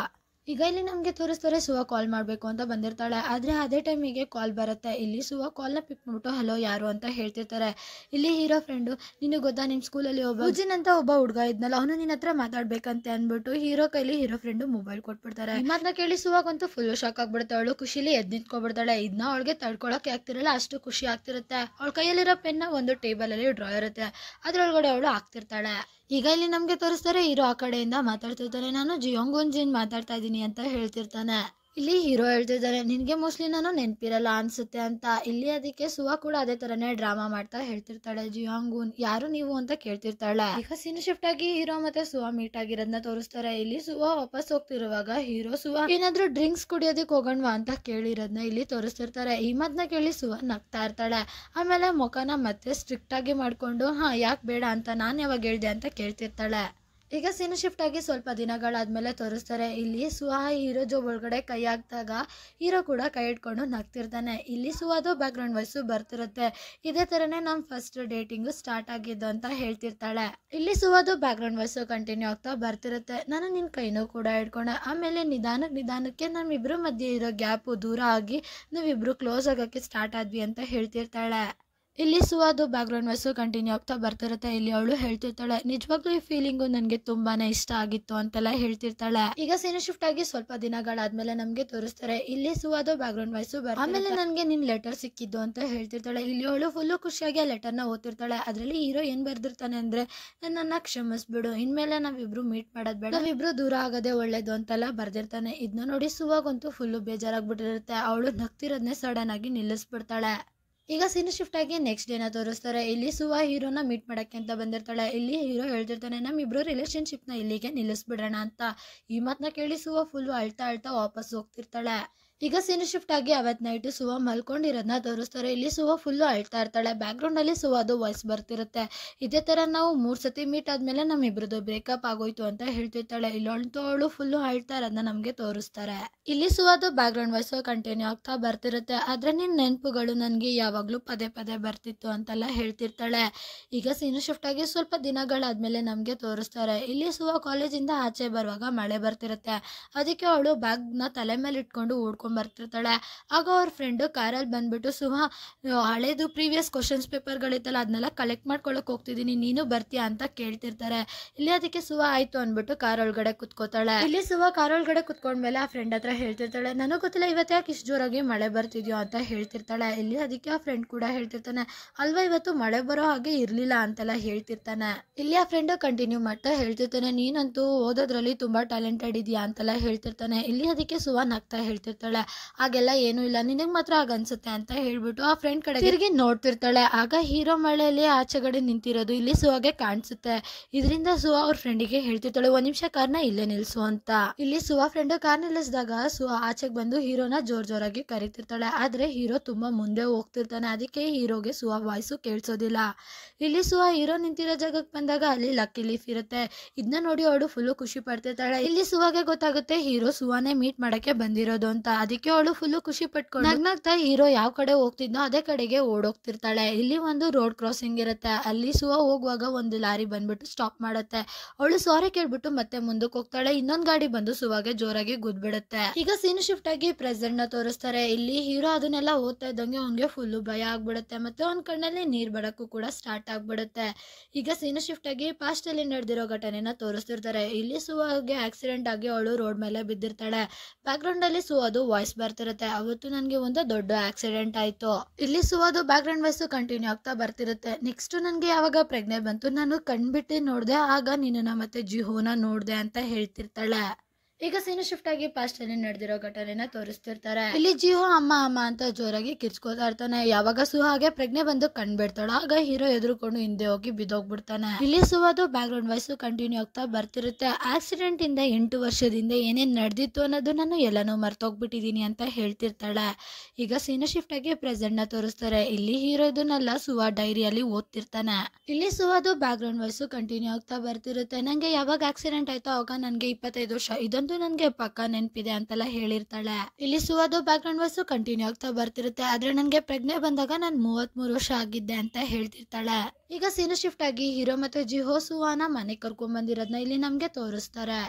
ಈಗ ಇಲ್ಲಿ ನಮಗೆ ತೋರಿಸ್ತಾರೆ ಸುಹಾ ಕಾಲ್ ಮಾಡಬೇಕು ಅಂತ ಬಂದಿರ್ತಾಳೆ, ಆದರೆ ಅದೇ ಟೈಮಿಗೆ ಕಾಲ್ ಬರುತ್ತೆ. ಇಲ್ಲಿ ಸುಹಾ ಕಾಲ್ನ ಪಿಕ್ ಮಾಡ್ಬಿಟ್ಟು ಹಲೋ ಯಾರು ಅಂತ ಹೇಳ್ತಿರ್ತಾರೆ. ಇಲ್ಲಿ ಹೀರೋ ಫ್ರೆಂಡು, ನಿನಗೆ ಗೊತ್ತಾ ನಿಮ್ಮ ಸ್ಕೂಲಲ್ಲಿ ಉಜಿನ್ ಅಂತ ಒಬ್ಬ ಹುಡುಗ ಇದ್ನಲ್ಲ, ಅವನು ನಿನ್ನ ಹತ್ರ ಮಾತಾಡ್ಬೇಕಂತೆ ಅಂದ್ಬಿಟ್ಟು ಹೀರೋ ಕೈಲಿ ಹೀರೋ ಫ್ರೆಂಡು ಮೊಬೈಲ್ ಕೊಟ್ಬಿಡ್ತಾರೆ. ಮಾತನ್ನ ಕೇಳಿ ಸುಹಾಗಂತೂ ಫುಲ್ಲು ಶಾಕ್ ಆಗ್ಬಿಡುತ್ತೆ. ಅವಳು ಖುಷಿಲಿ ಎದ್ದು ನಿಂತ್ಕೊಬಿಡ್ತಾಳೆ. ಇದನ್ನ ಅವಳಿಗೆ ತಡ್ಕೊಳಕ್ಕೆ ಆಗ್ತಿರಲ್ಲ, ಅಷ್ಟು ಖುಷಿ ಆಗ್ತಿರುತ್ತೆ. ಅವಳ ಕೈಯಲ್ಲಿರೋ ಪೆನ್ನ ಒಂದು ಟೇಬಲಲ್ಲಿ ಡ್ರಾ ಇರುತ್ತೆ, ಅದ್ರೊಳಗಡೆ ಅವಳು ಹಾಕ್ತಿರ್ತಾಳೆ. ಈಗ ಇಲ್ಲಿ ನಮಗೆ ತೋರಿಸ್ತಾರೆ ಹೀರೋ ಆ ಕಡೆಯಿಂದ ಮಾತಾಡ್ತಿರ್ತಾನೆ, ನಾನು ಜಿಯೋಂಗುನ್ ಮಾತಾಡ್ತಾ ಇದ್ದೀನಿ ಅಂತ ಹೇಳ್ತಿರ್ತಾನೆ. ಇಲ್ಲಿ ಹೀರೋ ಹೇಳ್ತಿದ್ದಾರೆ, ನಿನಗೆ ಮೋಸ್ಟ್ಲಿ ನಾನು ನೆನಪಿರಲ್ಲ ಅನ್ಸುತ್ತೆ ಅಂತ. ಇಲ್ಲಿ ಅದಕ್ಕೆ ಸುಹಾ ಕೂಡ ಅದೇ ತರನೇ ಡ್ರಾಮಾ ಮಾಡ್ತಾ ಹೇಳ್ತಿರ್ತಾಳೆ, ಜಿಯಾಂಗೂನ್ ಯಾರು ನೀವು ಅಂತ ಕೇಳ್ತಿರ್ತಾಳೆ. ಈಗ ಸೀನ್ ಶಿಫ್ಟ್ ಆಗಿ ಹೀರೋ ಮತ್ತೆ ಸುಹಾ ಮೀಟ್ ಆಗಿರೋದನ್ನ ತೋರಿಸ್ತಾರೆ. ಇಲ್ಲಿ ಸುಹಾ ವಾಪಸ್ ಹೋಗ್ತಿರುವಾಗ ಹೀರೋ ಸುಹಾ ಏನಾದ್ರೂ ಡ್ರಿಂಕ್ಸ್ ಕುಡಿಯೋದಕ್ಕೆ ಹೋಗೋಣವಾ ಅಂತ ಕೇಳಿರೋದನ್ನ ಇಲ್ಲಿ ತೋರಿಸ್ತಿರ್ತಾರೆ. ಈ ಮಾತನ್ನ ಕೇಳಿ ಸುಹಾ ನಗ್ತಾ ಇರ್ತಾಳೆ. ಆಮೇಲೆ ಮುಖನ ಮತ್ತೆ ಸ್ಟ್ರಿಕ್ಟ್ ಆಗಿ ಮಾಡ್ಕೊಂಡು ಯಾಕೆ ಬೇಡ ಅಂತ ನಾನು ಯಾವಾಗ ಹೇಳ್ದೆ ಅಂತ ಕೇಳ್ತಿರ್ತಾಳೆ. ಈಗ ಸೀನ್ ಶಿಫ್ಟ್ ಆಗಿ ಸ್ವಲ್ಪ ದಿನಗಳಾದ್ಮೇಲೆ ತೋರಿಸ್ತಾರೆ. ಇಲ್ಲಿ ಸುಹಾ ಹೀರೋ ಜೋಬ್ ಒಳಗಡೆ ಕೈ ಹಾಕ್ದಾಗ ಹೀರೋ ಕೂಡ ಕೈ ಇಟ್ಕೊಂಡು ನಗ್ತಿರ್ತಾನೆ. ಇಲ್ಲಿ ಸುಹಾದು ಬ್ಯಾಕ್ ಗ್ರೌಂಡ್ ವಾಯ್ಸು ಬರ್ತಿರುತ್ತೆ. ಇದೇ ತರನೇ ನಮ್ಮ ಫಸ್ಟ್ ಡೇಟಿಂಗು ಸ್ಟಾರ್ಟ್ ಆಗಿದ್ದು ಅಂತ ಹೇಳ್ತಿರ್ತಾಳೆ. ಇಲ್ಲಿ ಸುಹಾದು ಬ್ಯಾಕ್ ಗ್ರೌಂಡ್ ವಾಯ್ಸು ಕಂಟಿನ್ಯೂ ಆಗ್ತಾ ಬರ್ತಿರುತ್ತೆ. ನಾನು ನಿನ್ನ ಕೈನೂ ಕೂಡ ಹಿಡ್ಕೊಂಡೆ, ಆಮೇಲೆ ನಿಧಾನಕ್ಕೆ ನಮ್ಮಿಬ್ರು ಮಧ್ಯೆ ಇರೋ ಗ್ಯಾಪು ದೂರ ಆಗಿ ನಾವಿಬ್ರು ಕ್ಲೋಸ್ ಆಗೋಕ್ಕೆ ಸ್ಟಾರ್ಟ್ ಆದ್ವಿ ಅಂತ ಹೇಳ್ತಿರ್ತಾಳೆ. ಇಲ್ಲಿ ಸುವಾದು ಬ್ಯಾಕ್ ಗ್ರೌಂಡ್ ವಾಯ್ಸು ಕಂಟಿನ್ಯೂ ಆಗ್ತಾ ಬರ್ತಿರುತ್ತೆ. ಇಲ್ಲಿ ಅವಳು ಹೇಳ್ತಿರ್ತಾಳೆ, ನಿಜವಾಗ್ಲೂ ಈ ಫೀಲಿಂಗು ನನಗೆ ತುಂಬಾನೇ ಇಷ್ಟ ಆಗಿತ್ತು ಅಂತೆಲ್ಲ ಹೇಳ್ತಿರ್ತಾಳೆ. ಈಗ ಸೀನ್ ಶಿಫ್ಟ್ ಆಗಿ ಸ್ವಲ್ಪ ದಿನಗಳಾದ್ಮೇಲೆ ನಮ್ಗೆ ತೋರಿಸ್ತಾರೆ. ಇಲ್ಲಿ ಸುವಾದು ಬ್ಯಾಕ್ ಗ್ರೌಂಡ್ ವಾಯ್ಸು ಆಮೇಲೆ ನನ್ಗೆ ನಿನ್ ಲೆಟರ್ ಸಿಕ್ಕಿದ್ದು ಅಂತ ಹೇಳ್ತಿರ್ತಾಳೆ. ಇಲ್ಲಿ ಅವಳು ಫುಲ್ಲು ಖುಷಿಯಾಗಿ ಆ ಲೆಟರ್ನ ಓದ್ತಿರ್ತಾಳೆ. ಅದ್ರಲ್ಲಿ ಹೀರೋ ಏನ್ ಬರ್ದಿರ್ತಾನೆ ಅಂದ್ರೆ, ನನ್ನ ಕ್ಷಮಿಸ್ಬಿಡು, ಇನ್ಮೇಲೆ ನಾವಿಬ್ರು ಮೀಟ್ ಮಾಡೋದ್ ಬೇಡ, ನಾವಿಬ್ರು ದೂರ ಆಗೋದೇ ಒಳ್ಳೇದು ಅಂತೆಲ್ಲ ಬರ್ದಿರ್ತಾನೆ. ಇದನ್ನ ನೋಡಿ ಸುವಾಗಂತೂ ಫುಲ್ಲು ಬೇಜಾರಾಗ್ಬಿಟ್ಟಿರುತ್ತೆ. ಅವಳು ನಗ್ತಿರೋದ್ನೇ ಸಡನ್ ಆಗಿ ನಿಲ್ಲಿಸ್ಬಿಡ್ತಾಳೆ. ಈಗ ಸೀನ್ ಶಿಫ್ಟ್ ಆಗಿ ನೆಕ್ಸ್ಟ್ ಡೇನ ತೋರಿಸ್ತಾರೆ. ಇಲ್ಲಿ ಸುವಾ ಹೀರೋನ ಮೀಟ್ ಮಾಡಕ್ಕೆ ಅಂತ ಬಂದಿರ್ತಾಳೆ. ಇಲ್ಲಿ ಹೀರೋ ಹೇಳ್ತಿರ್ತಾನೆ, ನಮ್ಮಿಬ್ರು ರಿಲೇಶನ್ಶಿಪ್ನ ಇಲ್ಲಿಗೆ ನಿಲ್ಲಿಸ್ಬಿಡೋಣ ಅಂತ. ಈ ಮಾತನ್ನ ಕೇಳಿ ಸುವಾ ಫುಲ್ಲು ಅಳ್ತಾ ವಾಪಸ್ ಹೋಗ್ತಿರ್ತಾಳೆ. ಈಗ ಸೀನ್ ಶಿಫ್ಟ್ ಆಗಿ ಅವತ್ ನೈಟ್ ಸುವಾ ಮಲ್ಕೊಂಡಿರೋದನ್ನ ತೋರಿಸ್ತಾರೆ. ಇಲ್ಲಿ ಸುವಾ ಫುಲ್ಲು ಅಳ್ತಾ ಇರ್ತಾಳೆ. ಬ್ಯಾಕ್ ಗ್ರೌಂಡ್ ಅಲ್ಲಿ ಸುವಾದು ವಾಯ್ಸ್ ಬರ್ತಿರುತ್ತೆ. ಇದೇ ತರ ನಾವು 3 ಸತಿ ಮೀಟ್ ಆದ್ಮೇಲೆ ನಮ್ಮಿಬ್ರದ್ದು ಬ್ರೇಕಪ್ ಆಗೋಯ್ತು ಅಂತ ಹೇಳ್ತಿರ್ತಾಳೆ. ಇಲ್ಲಂತೂ ಅವಳು ಫುಲ್ಲು ಅಳ್ತಾ ಇರೋದನ್ನ ನಮ್ಗೆ ತೋರಿಸ್ತಾರೆ. ಇಲ್ಲಿ ಸುವಾದು ಬ್ಯಾಕ್ ಗ್ರೌಂಡ್ ವಾಯ್ಸ್ ಕಂಟಿನ್ಯೂ ಆಗ್ತಾ ಬರ್ತಿರುತ್ತೆ. ಆದ್ರೆ ನಿನ್ ನೆನಪುಗಳು ನನ್ಗೆ ಯಾವಾಗ್ಲೂ ಪದೇ ಬರ್ತಿತ್ತು ಅಂತೆಲ್ಲ ಹೇಳ್ತಿರ್ತಾಳೆ. ಈಗ ಸೀನ್ ಶಿಫ್ಟ್ ಆಗಿ ಸ್ವಲ್ಪ ದಿನಗಳಾದ್ಮೇಲೆ ನಮ್ಗೆ ತೋರಿಸ್ತಾರೆ. ಇಲ್ಲಿ ಸುವಾ ಕಾಲೇಜಿಂದ ಆಚೆ ಬರುವಾಗ ಮಳೆ ಬರ್ತಿರುತ್ತೆ. ಅದಕ್ಕೆ ಅವಳು ಬ್ಯಾಗ್ ನ ತಲೆ ಮೇಲೆ ಇಟ್ಕೊಂಡು ಓಡ್ಕೊಂಡ್ ಬರ್ತಿರ್ತಾಳೆ. ಆಗ ಅವ್ರ ಫ್ರೆಂಡ್ ಕಾರಲ್ಲಿ ಬಂದ್ಬಿಟ್ಟು, ಸುಹಾ ಹಳೇದು ಪ್ರೀವಿಯಸ್ ಕ್ವಶನ್ಸ್ ಪೇಪರ್ಗಳಿತ್ತಲ್ಲ ಅದನ್ನೆಲ್ಲ ಕಲೆಕ್ಟ್ ಮಾಡ್ಕೊಳಕ್ ಹೋಗ್ತಿದೀನಿ, ನೀನು ಬರ್ತೀಯಾ ಅಂತ ಕೇಳ್ತಿರ್ತಾರೆ. ಇಲ್ಲಿ ಅದಕ್ಕೆ ಸುಹಾ ಆಯ್ತು ಅನ್ಬಿಟ್ಟು ಕಾರ್ ಒಳಗಡೆ ಕುತ್ಕೋತಾಳೆ. ಇಲ್ಲಿ ಸುಹಾ ಕಾರ್ ಒಳಗಡೆ ಕುತ್ಕೊಂಡ್ಮೇಲೆ ಆ ಫ್ರೆಂಡ್ ಹತ್ರ ಹೇಳ್ತಿರ್ತಾಳೆ, ನನಗೂ ಗೊತ್ತಿಲ್ಲ ಇವತ್ತು ಯಾಕೆ ಇಷ್ಟು ಜೋರಾಗಿ ಮಳೆ ಬರ್ತಿದ್ಯೋ ಅಂತ ಹೇಳ್ತಿರ್ತಾಳೆ. ಇಲ್ಲಿ ಅದಕ್ಕೆ ಆ ಫ್ರೆಂಡ್ ಕೂಡ ಹೇಳ್ತಿರ್ತಾನೆ, ಅಲ್ವಾ ಇವತ್ತು ಮಳೆ ಬರೋ ಹಾಗೆ ಇರ್ಲಿಲ್ಲ ಅಂತೆಲ್ಲ ಹೇಳ್ತಿರ್ತಾನೆ. ಇಲ್ಲಿ ಆ ಫ್ರೆಂಡ್ ಕಂಟಿನ್ಯೂ ಮಾಡ್ತಾ ಹೇಳ್ತಿರ್ತಾನೆ, ನೀನಂತೂ ಓದೋದ್ರಲ್ಲಿ ತುಂಬಾ ಟ್ಯಾಲೆಂಟೆಡ್ ಇದೆಯಾ ಅಂತೆಲ್ಲ ಹೇಳ್ತಿರ್ತಾನೆ. ಇಲ್ಲಿ ಅದಕ್ಕೆ ಸುಹಾ ನಗ್ತಾ ಹೇಳ್ತಿರ್ತಾಳೆ, ಹಾಗೆಲ್ಲ ಏನೂ ಇಲ್ಲ, ನಿನಗ್ ಮಾತ್ರ ಆಗ ಅನ್ಸುತ್ತೆ ಅಂತ ಹೇಳ್ಬಿಟ್ಟು ಆ ಫ್ರೆಂಡ್ ಕಡೆ ತಿರುಗಿ ನೋಡ್ತಿರ್ತಾಳೆ. ಆಗ ಹೀರೋ ಮಳೆಯಲ್ಲಿ ಆಚೆಗಡೆ ನಿಂತಿರೋದು ಇಲ್ಲಿ ಸುವಾಗೆ ಕಾಣಿಸುತ್ತೆ. ಇದರಿಂದ ಸುವಾ ಅವ್ರ ಫ್ರೆಂಡಿಗೆ ಹೇಳ್ತಿರ್ತಾಳೆ, 1 ನಿಮಿಷ ಕಾರ್ನ ಇಲ್ಲೇ ನಿಲ್ಸು ಅಂತ. ಇಲ್ಲಿ ಸುವಾ ಫ್ರೆಂಡ್ ಕಾರ್ ನಿಲ್ಲಿಸಿದಾಗ ಸುವಾ ಆಚೆಗೆ ಬಂದು ಹೀರೋನ ಜೋರಾಗಿ ಕರಿತಿರ್ತಾಳೆ. ಆದ್ರೆ ಹೀರೋ ತುಂಬಾ ಮುಂದೆ ಹೋಗ್ತಿರ್ತಾನೆ. ಅದಕ್ಕೆ ಹೀರೋಗೆ ಸುವಾ ವಾಯ್ಸು ಕೇಳಿಸೋದಿಲ್ಲ. ಇಲ್ಲಿ ಸುವಾ ಹೀರೋ ನಿಂತಿರೋ ಜಾಗಕ್ಕೆ ಬಂದಾಗ ಅಲ್ಲಿ ಲಕ್ಕಿ ಲೀಫ್ ಇರುತ್ತೆ. ಇದನ್ನ ನೋಡಿ ಅವಳು ಫುಲ್ಲು ಖುಷಿ ಪಡ್ತಿರ್ತಾಳೆ. ಇಲ್ಲಿ ಸುವಾಗೆ ಗೊತ್ತಾಗುತ್ತೆ ಹೀರೋ ಸುವಾನೇ ಮೀಟ್ ಮಾಡಕ್ಕೆ ಬಂದಿರೋದು ಅಂತ. ಅದಕ್ಕೆ ಅವಳು ಫುಲ್ಲು ಖುಷಿ ಪಟ್ಕೊಂಡು ನಗ್ನಗ್ತಾ ಹೀರೋ ಯಾವ ಕಡೆ ಹೋಗ್ತಿದ್ನೋ ಅದೇ ಕಡೆಗೆ ಓಡೋಗ್ತಿರ್ತಾಳೆ. ಇಲ್ಲಿ ಒಂದು ರೋಡ್ ಕ್ರಾಸಿಂಗ್ ಇರುತ್ತೆ. ಅಲ್ಲಿ ಸುವಾ ಹೋಗುವಾಗ ಒಂದು ಲಾರಿ ಬಂದ್ಬಿಟ್ಟು ಸ್ಟಾಪ್ ಮಾಡುತ್ತೆ. ಅವಳು ಸಾರಿ ಕೇಳ್ಬಿಟ್ಟು ಮತ್ತೆ ಮುಂದಕ್ಕೆ ಹೋಗ್ತಾಳೆ. ಇನ್ನೊಂದ್ ಗಾಡಿ ಬಂದು ಸುವಾಗೆ ಜೋರಾಗಿ ಗುದ್ಬಿಡುತ್ತೆ. ಈಗ ಸೀನ್ ಶಿಫ್ಟ್ ಆಗಿ ಪ್ರೆಸೆಂಟ್ ನ ತೋರಿಸ್ತಾರೆ. ಇಲ್ಲಿ ಹೀರೋ ಅದನ್ನೆಲ್ಲ ಓದ್ತಾ ಇದ್ದಂಗೆ ಅವ್ನಿಗೆ ಫುಲ್ಲು ಭಯ ಆಗ್ಬಿಡುತ್ತೆ. ಮತ್ತೆ ಅವ್ನ ಕಣ್ಣಲ್ಲಿ ನೀರ್ ಬಡಕ್ಕೂ ಕೂಡ ಸ್ಟಾರ್ಟ್ ಆಗ್ಬಿಡುತ್ತೆ. ಈಗ ಸೀನ್ ಶಿಫ್ಟ್ ಆಗಿ ಪಾಸ್ಟ್ ಅಲ್ಲಿ ನಡೆದಿರೋ ಘಟನೆನ ತೋರಿಸ್ತಿರ್ತಾರೆ. ಇಲ್ಲಿ ಸುವಾಗೆ ಆಕ್ಸಿಡೆಂಟ್ ಆಗಿ ಅವಳು ರೋಡ್ ಮೇಲೆ ಬಿದ್ದಿರ್ತಾಳೆ. ಬ್ಯಾಕ್ ಗ್ರೌಂಡ್ ಅಲ್ಲಿ ಸುವಾದು ವಾಯ್ಸ್ ಬರ್ತಿರುತ್ತೆ, ಅವತ್ತು ನನಗೆ ಒಂದು ದೊಡ್ಡ ಆಕ್ಸಿಡೆಂಟ್ ಆಯ್ತು. ಇಲ್ಲಿ ಸುವಾದು ಬ್ಯಾಕ್ ಗ್ರೌಂಡ್ ವಾಯ್ಸ್ ಕಂಟಿನ್ಯೂ ಆಗ್ತಾ ಬರ್ತಿರುತ್ತೆ. ನೆಕ್ಸ್ಟ್ ನನಗೆ ಯಾವಾಗ ಪ್ರಜ್ಞೆ ಬಂತು, ನಾನು ಕಣ್ಬಿಟ್ಟು ನೋಡ್ದೆ, ಆಗ ನಿನ್ನ ಮತ್ತೆ ಜಿಹೋನ ನೋಡ್ದೆ ಅಂತ ಹೇಳ್ತಿರ್ತಾಳೆ. ಈಗ ಸೀನ್ ಶಿಫ್ಟ್ ಆಗಿ ಪಾಸ್ಟ್ ಅಲ್ಲಿ ನಡೆದಿರೋ ಘಟನೆನ ತೋರಿಸ್ತಿರ್ತಾರೆ. ಇಲ್ಲಿ ಜಿಹೋ ಅಮ್ಮ ಅಂತ ಜೋರಾಗಿ ಕಿರ್ಚ್ಕೋತಾ ಇರ್ತಾನೆ. ಯಾವಾಗ ಸುಹಾಗೆ ಪ್ರಜ್ಞೆ ಬಂದು ಕಂಡ್ಬಿಡ್ತಾಳೋ ಆಗ ಹೀರೋ ಎದುರುಕೊಂಡು ಹಿಂದೆ ಹೋಗಿ ಬಿದ್ದೋಗ್ಬಿಡ್ತಾನೆ. ಇಲ್ಲಿ ಸುವಾದು ಬ್ಯಾಕ್ ಗ್ರೌಂಡ್ ವಾಯ್ಸ್ ಕಂಟಿನ್ಯೂ ಆಗ್ತಾ ಬರ್ತಿರುತ್ತೆ. ಆಕ್ಸಿಡೆಂಟ್ ಇಂದ 8 ವರ್ಷದಿಂದ ಏನೇನ್ ನಡೆದಿತ್ತು ಅನ್ನೋದು ನಾನು ಎಲ್ಲಾನು ಮರ್ತೋಗ್ಬಿಟ್ಟಿದೀನಿ ಅಂತ ಹೇಳ್ತಿರ್ತಾಳೆ. ಈಗ ಸೀನ್ ಶಿಫ್ಟ್ ಆಗಿ ಪ್ರೆಸೆಂಟ್ ನ ತೋರಿಸ್ತಾರೆ. ಇಲ್ಲಿ ಹೀರೋ ಇದನ್ನೆಲ್ಲ ಸುವಾ ಡೈರಿಯಲ್ಲಿ ಓದ್ತಿರ್ತಾನೆ. ಇಲ್ಲಿ ಸುವಾದು ಬ್ಯಾಕ್ ಗ್ರೌಂಡ್ ವಾಯ್ಸ್ ಕಂಟಿನ್ಯೂ ಆಗ್ತಾ ಬರ್ತಿರುತ್ತೆ. ನಂಗೆ ಯಾವಾಗ ಆಕ್ಸಿಡೆಂಟ್ ಆಯ್ತೋ ಆವಾಗ ನನ್ಗೆ 25 ವರ್ಷ, ಇದಂತೂ ನನ್ಗೆ ಪಕ್ಕ ನೆನಪಿದೆ ಅಂತೆಲ್ಲ ಹೇಳಿರ್ತಾಳೆ. ಇಲ್ಲಿ ಸುವಾದು ಬ್ಯಾಕ್ ಗ್ರೌಂಡ್ ವಾಯ್ಸ್ ಕಂಟಿನ್ಯೂ ಆಗ್ತಾ ಬರ್ತಿರುತ್ತೆ. ಆದ್ರೆ ನನ್ಗೆ ಪ್ರಜ್ಞೆ ಬಂದಾಗ ನಾನು 33 ವರ್ಷ ಆಗಿದ್ದೆ ಅಂತ ಹೇಳ್ತಿರ್ತಾಳೆ. ಈಗ ಸೀನ್ ಶಿಫ್ಟ್ ಆಗಿ ಹೀರೋ ಮತ್ತೆ ಜಿಹೋ ಸುವಾನ ಮನೆ ಕರ್ಕೊಂಡ್ ಬಂದಿರೋದನ್ನ ಇಲ್ಲಿ ನಮ್ಗೆ ತೋರಿಸ್ತಾರೆ.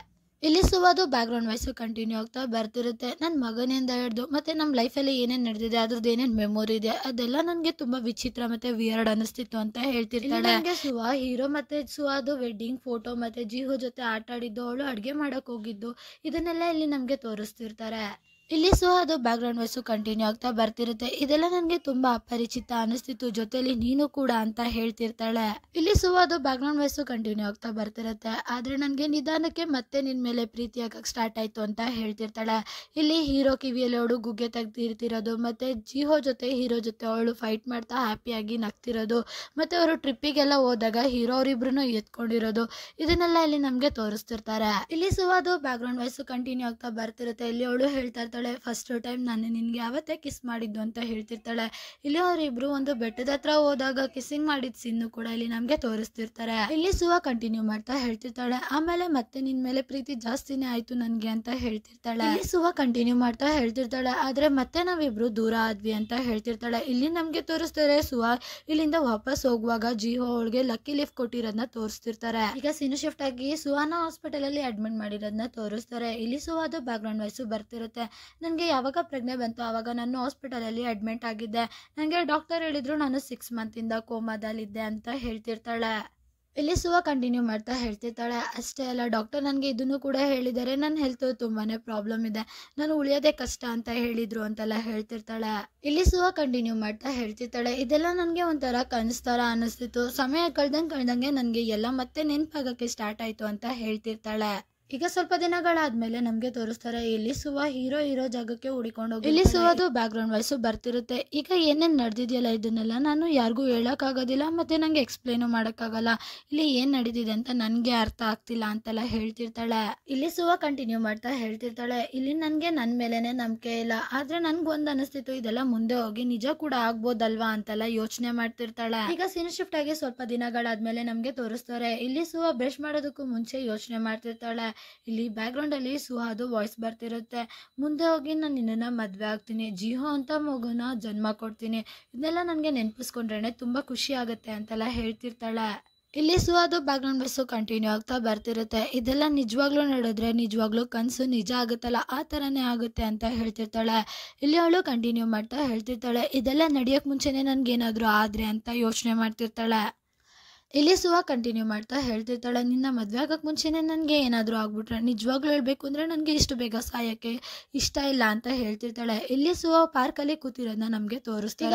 ಇಲ್ಲಿ ಸುವಾದು ಬ್ಯಾಕ್ ಗ್ರೌಂಡ್ ವಾಯ್ಸ್ ಕಂಟಿನ್ಯೂ ಆಗ್ತಾ ಬರ್ತಿರುತ್ತೆ. ನನ್ನ ಮಗನಿಂದ ಹಿಡಿದು ಮತ್ತೆ ನಮ್ಮ ಲೈಫಲ್ಲಿ ಏನೇನ್ ನಡೆದಿದೆ, ಅದ್ರದ್ದು ಏನೇನ್ ಮೆಮೊರಿ ಇದೆ ಅದೆಲ್ಲ ನನ್ಗೆ ತುಂಬಾ ವಿಚಿತ್ರ ಮತ್ತೆ ವಿಯರ್ಡ್ ಅನಿಸ್ತಿತ್ತು ಅಂತ ಹೇಳ್ತಿರ್ತಾಳೆ. ನಂಗೆ ಸುವಾ ಹೀರೋ ಮತ್ತೆ ಸುವಾದು ವೆಡ್ಡಿಂಗ್ ಫೋಟೋ ಮತ್ತೆ ಜಿಹೋ ಜೊತೆ ಆಟ ಆಡಿದ್ದು, ಅವಳು ಅಡ್ಗೆ ಮಾಡಕ್ ಹೋಗಿದ್ದು, ಇದನ್ನೆಲ್ಲ ಇಲ್ಲಿ ನಮ್ಗೆ ತೋರಿಸ್ತಿರ್ತಾರೆ. ಇಲ್ಲಿ ಸುವಾದು ಬ್ಯಾಕ್ ಗ್ರೌಂಡ್ ವಾಯ್ಸ್ ಕಂಟಿನ್ಯೂ ಆಗ್ತಾ ಬರ್ತಿರುತ್ತೆ. ಇದೆಲ್ಲ ನನ್ಗೆ ತುಂಬಾ ಅಪರಿಚಿತ ಅನಿಸ್ತಿತ್ತು, ಜೊತೆಲಿ ನೀನು ಕೂಡ ಅಂತ ಹೇಳ್ತಿರ್ತಾಳೆ. ಇಲ್ಲಿ ಸುವಾದು ಬ್ಯಾಕ್ ಗ್ರೌಂಡ್ ವಾಯ್ಸ್ ಕಂಟಿನ್ಯೂ ಆಗ್ತಾ ಬರ್ತಿರುತ್ತೆ. ಆದ್ರೆ ನನ್ಗೆ ನಿಧಾನಕ್ಕೆ ಮತ್ತೆ ನಿನ್ ಮೇಲೆ ಪ್ರೀತಿ ಆಗಕ್ ಸ್ಟಾರ್ಟ್ ಆಯ್ತು ಅಂತ ಹೇಳ್ತಿರ್ತಾಳೆ. ಇಲ್ಲಿ ಹೀರೋ ಕಿವಿಯಲ್ಲಿ ಅವಳು ಗುಗ್ಗೆ ತೆಗ್ದಿರ್ತಿರೋದು, ಮತ್ತೆ ಜಿಹೋ ಜೊತೆ ಹೀರೋ ಜೊತೆ ಅವಳು ಫೈಟ್ ಮಾಡ್ತಾ ಹ್ಯಾಪಿಯಾಗಿ ನಗ್ತಿರೋದು, ಮತ್ತೆ ಅವರು ಟ್ರಿಪ್ಪಿಗೆಲ್ಲ ಹೋದಾಗ ಹೀರೋ ಅವರಿಬ್ರು ಎತ್ಕೊಂಡಿರೋದು, ಇದನ್ನೆಲ್ಲ ಇಲ್ಲಿ ನಮ್ಗೆ ತೋರಿಸ್ತಿರ್ತಾರೆ. ಇಲ್ಲಿ ಸುವಾದು ಬ್ಯಾಕ್ ಗ್ರೌಂಡ್ ವಾಯ್ಸ್ ಕಂಟಿನ್ಯೂ ಆಗ್ತಾ ಬರ್ತಿರುತ್ತೆ. ಇಲ್ಲಿ ಅವಳು ಹೇಳ್ತಾ ಇರ್ತಾಳೆ, ಫಸ್ಟ್ ಟೈಮ್ ನಾನು ನಿನ್ಗೆ ಯಾವತ್ತೇ ಕಿಸ್ ಮಾಡಿದ್ದು ಅಂತ ಹೇಳ್ತಿರ್ತಾಳೆ. ಇಲ್ಲಿ ಅವರಿಬ್ರು ಒಂದು ಬೆಟ್ಟದ ಹತ್ರ ಹೋದಾಗ ಕಿಸ್ಸಿಂಗ್ ಮಾಡಿದ ಸೀನ್ ಕೂಡ ಇಲ್ಲಿ ನಮ್ಗೆ ತೋರಿಸ್ತಿರ್ತಾರೆ. ಇಲ್ಲಿ ಸುವಾ ಕಂಟಿನ್ಯೂ ಮಾಡ್ತಾ ಹೇಳ್ತಿರ್ತಾಳೆ, ಆಮೇಲೆ ಮತ್ತೆ ನಿನ್ ಮೇಲೆ ಪ್ರೀತಿ ಜಾಸ್ತಿನೇ ಆಯ್ತು ನನ್ಗೆ ಅಂತ ಹೇಳ್ತಿರ್ತಾಳೆ. ಇಲ್ಲಿ ಸುವಾ ಕಂಟಿನ್ಯೂ ಮಾಡ್ತಾ ಹೇಳ್ತಿರ್ತಾಳೆ, ಆದ್ರೆ ಮತ್ತೆ ನಾವಿಬ್ರು ದೂರ ಆದ್ವಿ ಅಂತ ಹೇಳ್ತಿರ್ತಾಳೆ. ಇಲ್ಲಿ ನಮ್ಗೆ ತೋರಿಸ್ತಾರೆ ಸುವಾ ಇಲ್ಲಿಂದ ವಾಪಸ್ ಹೋಗುವಾಗ ಜಿಹೋ ಅವಳಿಗೆ ಲಕ್ಕಿ ಲೀಫ್ ಕೊಟ್ಟಿರೋದನ್ನ ತೋರಿಸ್ತಿರ್ತಾರೆ. ಈಗ ಸೀನ್ ಶಿಫ್ಟ್ ಆಗಿ ಸುವಾನ ಹಾಸ್ಪಿಟಲ್ ಅಲ್ಲಿ ಅಡ್ಮಿಟ್ ಮಾಡಿರೋದನ್ನ ತೋರಿಸ್ತಾರೆ. ಇಲ್ಲಿ ಸುವಾದು ಬ್ಯಾಕ್ ಗ್ರೌಂಡ್ ವಾಯ್ಸ್ ಬರ್ತಿರುತ್ತೆ. ನನಗೆ ಯಾವಾಗ ಪ್ರಜ್ಞೆ ಬಂತು ಆವಾಗ ನಾನು ಹಾಸ್ಪಿಟಲಲ್ಲಿ ಅಡ್ಮಿಟ್ ಆಗಿದ್ದೆ. ನನಗೆ ಡಾಕ್ಟರ್ ಹೇಳಿದ್ರು ನಾನು 6 ಮಂತಿಂದ ಕೋಮಾದಲ್ಲಿದ್ದೆ ಅಂತ ಹೇಳ್ತಿರ್ತಾಳೆ. ಇಲ್ಲಿ ಸುವ ಕಂಟಿನ್ಯೂ ಮಾಡ್ತಾ ಹೇಳ್ತಿರ್ತಾಳೆ, ಅಷ್ಟೇ ಅಲ್ಲ ಡಾಕ್ಟರ್ ನನಗೆ ಇದನ್ನು ಕೂಡ ಹೇಳಿದ್ದಾರೆ, ನನ್ನ ಹೆಲ್ತ್ ತುಂಬಾ ಪ್ರಾಬ್ಲಮ್ ಇದೆ, ನಾನು ಉಳಿಯೋದೇ ಕಷ್ಟ ಅಂತ ಹೇಳಿದ್ರು ಅಂತೆಲ್ಲ ಹೇಳ್ತಿರ್ತಾಳೆ. ಇಲ್ಲಿ ಸುವ ಕಂಟಿನ್ಯೂ ಮಾಡ್ತಾ ಹೇಳ್ತಿರ್ತಾಳೆ, ಇದೆಲ್ಲ ನನಗೆ ಒಂಥರ ಕನಸು ಥರ ಅನ್ನಿಸ್ತಿತ್ತು, ಸಮಯ ಕಳ್ದಂಗೆ ನನಗೆ ಎಲ್ಲ ಮತ್ತೆ ನೆನಪಾಗಕ್ಕೆ ಸ್ಟಾರ್ಟ್ ಆಯಿತು ಅಂತ ಹೇಳ್ತಿರ್ತಾಳೆ. ಈಗ ಸ್ವಲ್ಪ ದಿನಗಳಾದ್ಮೇಲೆ ನಮ್ಗೆ ತೋರಿಸ್ತಾರೆ ಇಲ್ಲಿ ಸುವ ಹೀರೋ ಜಾಗಕ್ಕೆ ಹುಡಿಕೊಂಡು ಹೋಗಿ ಇಲ್ಲಿ ಸುವದು ಬ್ಯಾಕ್ ಗ್ರೌಂಡ್ ವಾಯ್ಸು ಬರ್ತಿರುತ್ತೆ. ಈಗ ಏನೇನ್ ನಡೆದಿದೆಯಲ್ಲ ಇದನ್ನೆಲ್ಲ ನಾನು ಯಾರಿಗೂ ಹೇಳಕ್ಕಾಗೋದಿಲ್ಲ, ಮತ್ತೆ ನಂಗೆ ಎಕ್ಸ್ಪ್ಲೇನು ಮಾಡೋಕ್ಕಾಗಲ್ಲ, ಇಲ್ಲಿ ಏನ್ ನಡೀತಿದೆ ಅಂತ ನನ್ಗೆ ಅರ್ಥ ಆಗ್ತಿಲ್ಲ ಅಂತೆಲ್ಲ ಹೇಳ್ತಿರ್ತಾಳೆ. ಇಲ್ಲಿ ಸುವ ಕಂಟಿನ್ಯೂ ಮಾಡ್ತಾ ಹೇಳ್ತಿರ್ತಾಳೆ, ಇಲ್ಲಿ ನನ್ಗೆ ನನ್ ಮೇಲೆನೆ ನಂಬಿಕೆ ಇಲ್ಲ, ಆದ್ರೆ ನನ್ಗೊಂದು ಅನಿಸ್ತಿತ್ತು ಇದೆಲ್ಲ ಮುಂದೆ ಹೋಗಿ ನಿಜ ಕೂಡ ಆಗ್ಬೋದಲ್ವಾ ಅಂತೆಲ್ಲ ಯೋಚನೆ ಮಾಡ್ತಿರ್ತಾಳೆ. ಈಗ ಸೀನ್ ಶಿಫ್ಟ್ ಆಗಿ ಸ್ವಲ್ಪ ದಿನಗಳಾದ್ಮೇಲೆ ನಮ್ಗೆ ತೋರಿಸ್ತಾರೆ ಇಲ್ಲಿ ಸುವ ಬ್ರಷ್ ಮಾಡೋದಕ್ಕೂ ಮುಂಚೆ ಯೋಚನೆ ಮಾಡ್ತಿರ್ತಾಳೆ. ಇಲ್ಲಿ ಬ್ಯಾಕ್ ಗ್ರೌಂಡ್ ಅಲ್ಲಿ ಸುಹಾದು ವಾಯ್ಸ್ ಬರ್ತಿರುತ್ತೆ, ಮುಂದೆ ಹೋಗಿ ನಾನು ನಿನ್ನನ್ನ ಮದ್ವೆ ಆಗ್ತೀನಿ, ಜಿಹೋ ಅಂತ ಮಗುನ ಜನ್ಮ ಕೊಡ್ತೀನಿ, ಇದನ್ನೆಲ್ಲ ನನಗೆ ನೆನಪಿಸ್ಕೊಂಡ್ರೆ ತುಂಬಾ ಖುಷಿ ಆಗುತ್ತೆ ಅಂತೆಲ್ಲ ಹೇಳ್ತಿರ್ತಾಳೆ. ಇಲ್ಲಿ ಸುಹಾದು ಬ್ಯಾಕ್ ಗ್ರೌಂಡ್ ವಾಯ್ಸು ಕಂಟಿನ್ಯೂ ಆಗ್ತಾ ಬರ್ತಿರುತ್ತೆ, ಇದೆಲ್ಲ ನಿಜವಾಗ್ಲೂ ನಡೆದ್ರೆ ನಿಜವಾಗ್ಲೂ ಕನಸು ನಿಜ ಆಗುತ್ತಲ್ಲ ಆ ಥರನೇ ಆಗುತ್ತೆ ಅಂತ ಹೇಳ್ತಿರ್ತಾಳೆ. ಇಲ್ಲಿ ಅವಳು ಕಂಟಿನ್ಯೂ ಮಾಡ್ತಾ ಹೇಳ್ತಿರ್ತಾಳೆ, ಇದೆಲ್ಲ ನಡೆಯೋಕೆ ಮುಂಚೆನೇ ನನಗೇನಾದರೂ ಆದರೆ ಅಂತ ಯೋಚನೆ ಮಾಡ್ತಿರ್ತಾಳೆ. ಇಲ್ಲಿ ಸುವ ಕಂಟಿನ್ಯೂ ಮಾಡ್ತಾ ಹೇಳ್ತಿರ್ತಾಳೆ, ನಿನ್ನ ಮದುವೆ ಆಗೋಕ್ಕೆ ಮುಂಚೆನೇ ನನಗೆ ಏನಾದರೂ ಆಗ್ಬಿಟ್ರೆ ನಿಜವಾಗ್ಲೂ ಹೇಳಬೇಕು ಅಂದರೆ ನನಗೆ ಇಷ್ಟು ಬೇಗ ಸಾಯೋಕ್ಕೆ ಇಷ್ಟ ಇಲ್ಲ ಅಂತ ಹೇಳ್ತಿರ್ತಾಳೆ. ಇಲ್ಲಿ ಸುವ ಪಾರ್ಕಲ್ಲಿ ಕೂತಿರೋದನ್ನ ನಮಗೆ